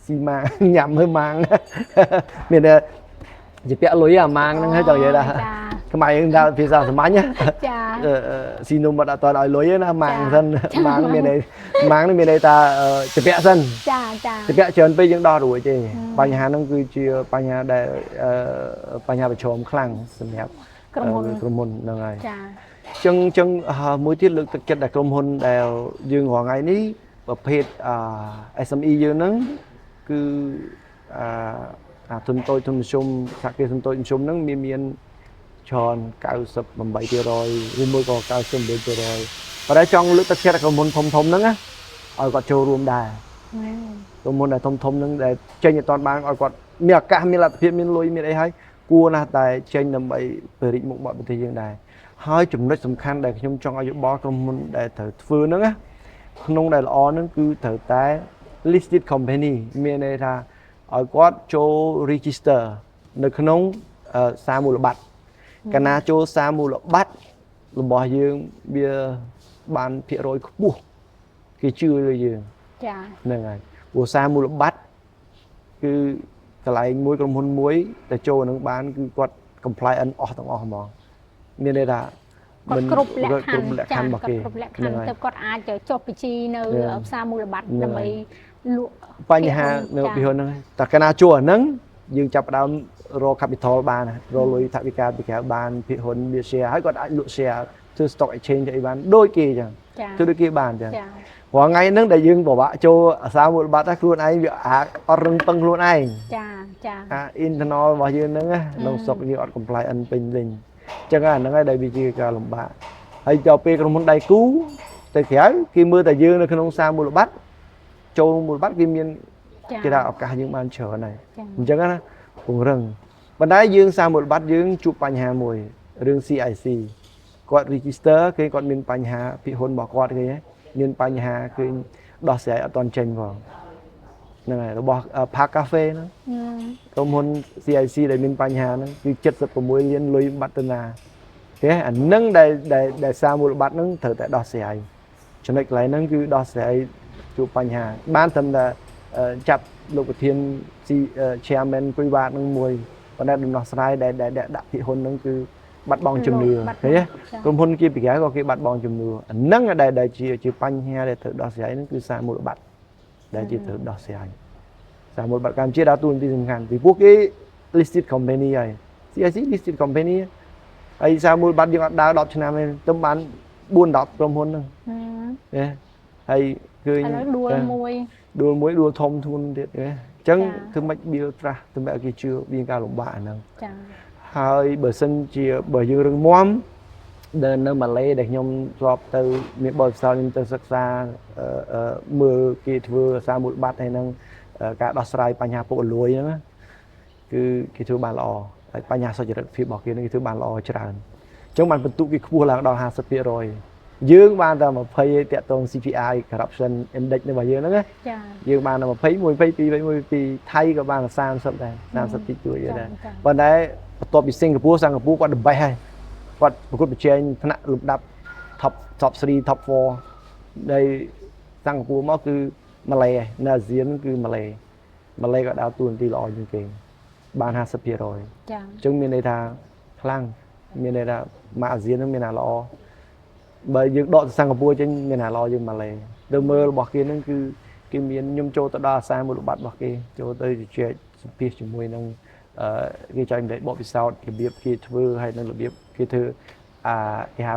ស៊ីម៉ាញ៉ាំមើលម៉ាងមានតែជាពាក់លុយអាម៉ាងហ្នឹងហើយចង់និយាយថាខ្មែរយើងថាភាសាសាមញ្ញចាស៊ីនំអត់តឲ្យលុយណាម៉ាងសិនម៉ាងមានន័យម៉ាងនេះមានន័យថាជាពាក់សិនចាជាពាក់ច្រើនពេកយើងដោះរួចទេបញ្ហាហ្នឹងគឺជាបញ្ហាដែលបញ្ហាប្រឈមខ្លាំងសម្រាប់ក្រុមហ៊ុនហ្នឹងហើយចាអញ្ចឹងមួយទៀតលើកទឹកចិត្តដល់ក្រុមហ៊ុនដែលយើងរាល់ថ្ងៃនេះប្រភេទSME យើងហ្នឹងគឺទុនតូចទុនមធ្យមសហគ្រាសទុនតូចមធ្យមហ្នឹងមានច្រើន98%ឬមួយក៏99%ប៉ុន្តែចង់លើកទឹកចិត្តក្រុមហ៊ុនធំហ្នឹងណាឲ្យគាត់ចូលរួមដែរក្រុមហ៊ុនដែលធំហ្នឹងដែលចេញឲ្យតន់បានឲ្យគាត់មានឱកាសមានលទ្ធភាពមានលុយមានអីហើយគួរណាស់តែចេញដើម្បីពរិជមុខមាត់ប្រទេសយើងដែរហើយចំណុចសំខាន់ដែលខ្ញុំចង់ឲ្យយោបល់ក្រុមហ៊ុនដែលត្រូវធ្វើហ្នឹងណាក្នុងដែលល្អហ្នឹងគឺត្រូវតែ listed company មានន័យថាឲ្យគាត់ចូល register នៅក្នុងសារមូលបត្រកាលណាចូលសារមូលបត្ររបស់យើងវាបានភាគរយខ្ពស់គេជឿលើយើងចាហ្នឹងហើយព្រោះសារមូលបត្រគឺកន្លែងមួយក្រុមហ៊ុនមួយតែចូលនឹងបានគឺគាត់ compliant អស់ទាំងអស់ហ្មងមានន័យថាគាត់គ្រប់លក្ខខណ្ឌរបស់គេគ្រប់លក្ខខណ្ឌទៅគាត់អាចចុះបញ្ជីនៅផ្សារមូលបត្រដើម្បីលក់បញ្ហានៅពីហ្នឹងតែកាលណាជួអាហ្នឹងយើងចាប់ផ្ដើមរក capital បានរកលុយថវិកាពីក្រៅបានភាគហ៊ុនវា share ហើយគាត់អាចលក់ share ធ្វើ stock exchange អីបានដូចគេអញ្ចឹងធ្វើដូចគេបានអញ្ចឹងព្រោះថ្ងៃហ្នឹងដែលយើងពិបាកចូលអាសាមូលបត្រហ្នឹងខ្លួនឯងវាអត់រឹងពឹងខ្លួនឯងចាអា internal របស់យើងហ្នឹងក្នុងស្រុកយើងអត់ compliant ពេញលេញអញ្ចឹងអាហ្នឹងហើយដែលវាជាការលំបាកហើយដល់ពេលក្រុមហ៊ុនដៃគូទៅក្រៅគេមើលតែយើងនៅក្នុងសារមូលបត្រចូលមូលបត្រគេមានគេថាឱកាសយើងបានច្រើនហើយអញ្ចឹងណាពង្រឹងប៉ុន្តែយើងសារមូលបត្រយើងជួបបញ្ហាមួយរឿង CIC គាត់ register គេគាត់មានបញ្ហាភិហ៊ុនរបស់គាត់គេមានបញ្ហាឃើញដោះស្រាយអត់ទាន់ចេញផងហ្នឹងហើយរបស់ Park Cafe ហ្នឹងក្រុមហ៊ុន CIC ដែលមានបញ្ហាហ្នឹងគឺ76លានលុយបាត់ទៅណាគេអាហ្នឹងដែលសារមូលបត្រហ្នឹងត្រូវតែដោះស្រាយចំណុចកន្លែងហ្នឹងគឺដោះស្រាយជួបបញ្ហាបានត្រឹមតែចាប់លោកប្រធាន chairman គុយវ៉ាតនឹងមួយប៉ុន្តែដំណោះស្រាយដែលដាក់ភិហ៊ុនហ្នឹងគឺបាត់បង់ជំនឿឃើញទេក្រុមហ៊ុនគេពីក្រៅក៏គេបាត់បង់ជំនឿអាហ្នឹងដែលជាបញ្ហាដែលត្រូវដោះស្រាយហ្នឹងគឺសារមូលបត្រដែលជាត្រូវដោះស្រាយសារមូលបត្រកម្ពុជាដើរតួនាទីសំខាន់ពីពួកគេ listed company ហើយ CIC listed company ហើយសារមូលបត្រយើងអត់ដើរ10ឆ្នាំទេទៅបាន4-10ក្រុមហ៊ុនហ្នឹងហើយឃើញដួលមួយធំធួនទៀតអញ្ចឹងធ្វើម៉េច build trust ដើម្បីឲ្យគេជឿវាការលំបាកអាហ្នឹងចាហើយបើសិនជាបើយើងរឹងមាំដែលនៅម៉ាឡេដែលខ្ញុំធ្លាប់ទៅមានបទពិសោធន៍ខ្ញុំទៅសិក្សាមើលគេធ្វើសារមូលបត្រហើយនឹងការដោះស្រាយបញ្ហាពុករលួយហ្នឹងគឺគេធ្វើបានល្អ ហើយបញ្ហាសុចរិតភាពរបស់គេនឹងគេធ្វើបានល្អច្រើនអញ្ចឹងបានបន្ទុកគេខ្ពស់ឡើងដល់ 50% យើងបានតែ20តាក់ទង CPI corruption index របស់យើងហ្នឹងណា ចា យើងបានតែ21 22 22ថៃក៏បាន30ដែរ30តិចតួចដែរប៉ុន្តែបន្ទាប់ពីសិង្ហបុរីគាត់ the best ហើយគាត់ប្រកួតប្រជែងថ្នាក់លំដាប់ top 3 top 4នៃសិង្ហបុរីមកគឺម៉ាឡេហើយនៅអាស៊ានគឺម៉ាឡេក៏ដើរតួនាទីល្អជាងគេបាន 50% ចា អញ្ចឹងមានន័យថាខ្លាំងមានន័យថាមកអាស៊ានហ្នឹងមានណាល្អបើយើងដកទៅសិង្ហបុរីចេញមានណាល្អជាងម៉ាឡេទៅមើលរបស់គេហ្នឹងគឺគេមានខ្ញុំចូលទៅដល់អាសាមូលបត្ររបស់គេចូលទៅជជែកសម្ភាសជាមួយនឹងគេចែកម្លែកបបពិសោធន៍របៀបគេធ្វើហើយនឹងរបៀបគេធ្វើគេហៅ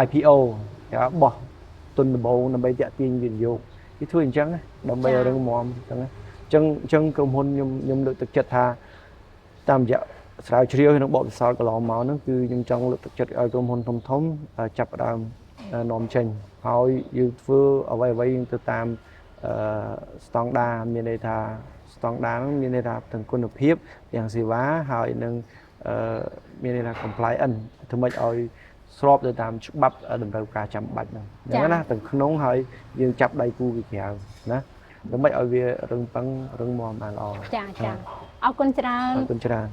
IPO គេហៅបោះទុនដំបូងដើម្បីតាក់ទាញវិនិយោគគេធ្វើអញ្ចឹងដើម្បីឲ្យរឹងមាំអញ្ចឹងក្រុមហ៊ុនខ្ញុំលើកទឹកចិត្តថាតាមរយៈស្រាវជ្រាវក្នុងបបពិសោធន៍កន្លងមកហ្នឹងគឺខ្ញុំចង់លើកទឹកចិត្តឲ្យក្រុមហ៊ុនធំចាប់ផ្ដើមនាំចេញហើយយើងធ្វើអ្វីយើងទៅតាមស្តង់ដារមានន័យថាស្តង់ដារហ្នឹងមានន័យថាទាំងគុណភាពទាំងសេវាហើយនឹងមានន័យថា compliance ធ្វើម៉េចឲ្យស្របទៅតាមច្បាប់តម្រូវការចាំបាច់ហ្នឹងណាទាំងក្នុងហើយយើងចាប់ដៃគូពីក្រៅណាដើម្បីឲ្យវារឹងប៉ឹងរឹងមាំបានល្អចាអរគុណច្រើន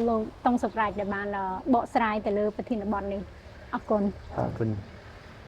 លោក តុងសុប្រាជដែលបានបកស្រាយទៅលើប្រធានបទនេះអរគុណ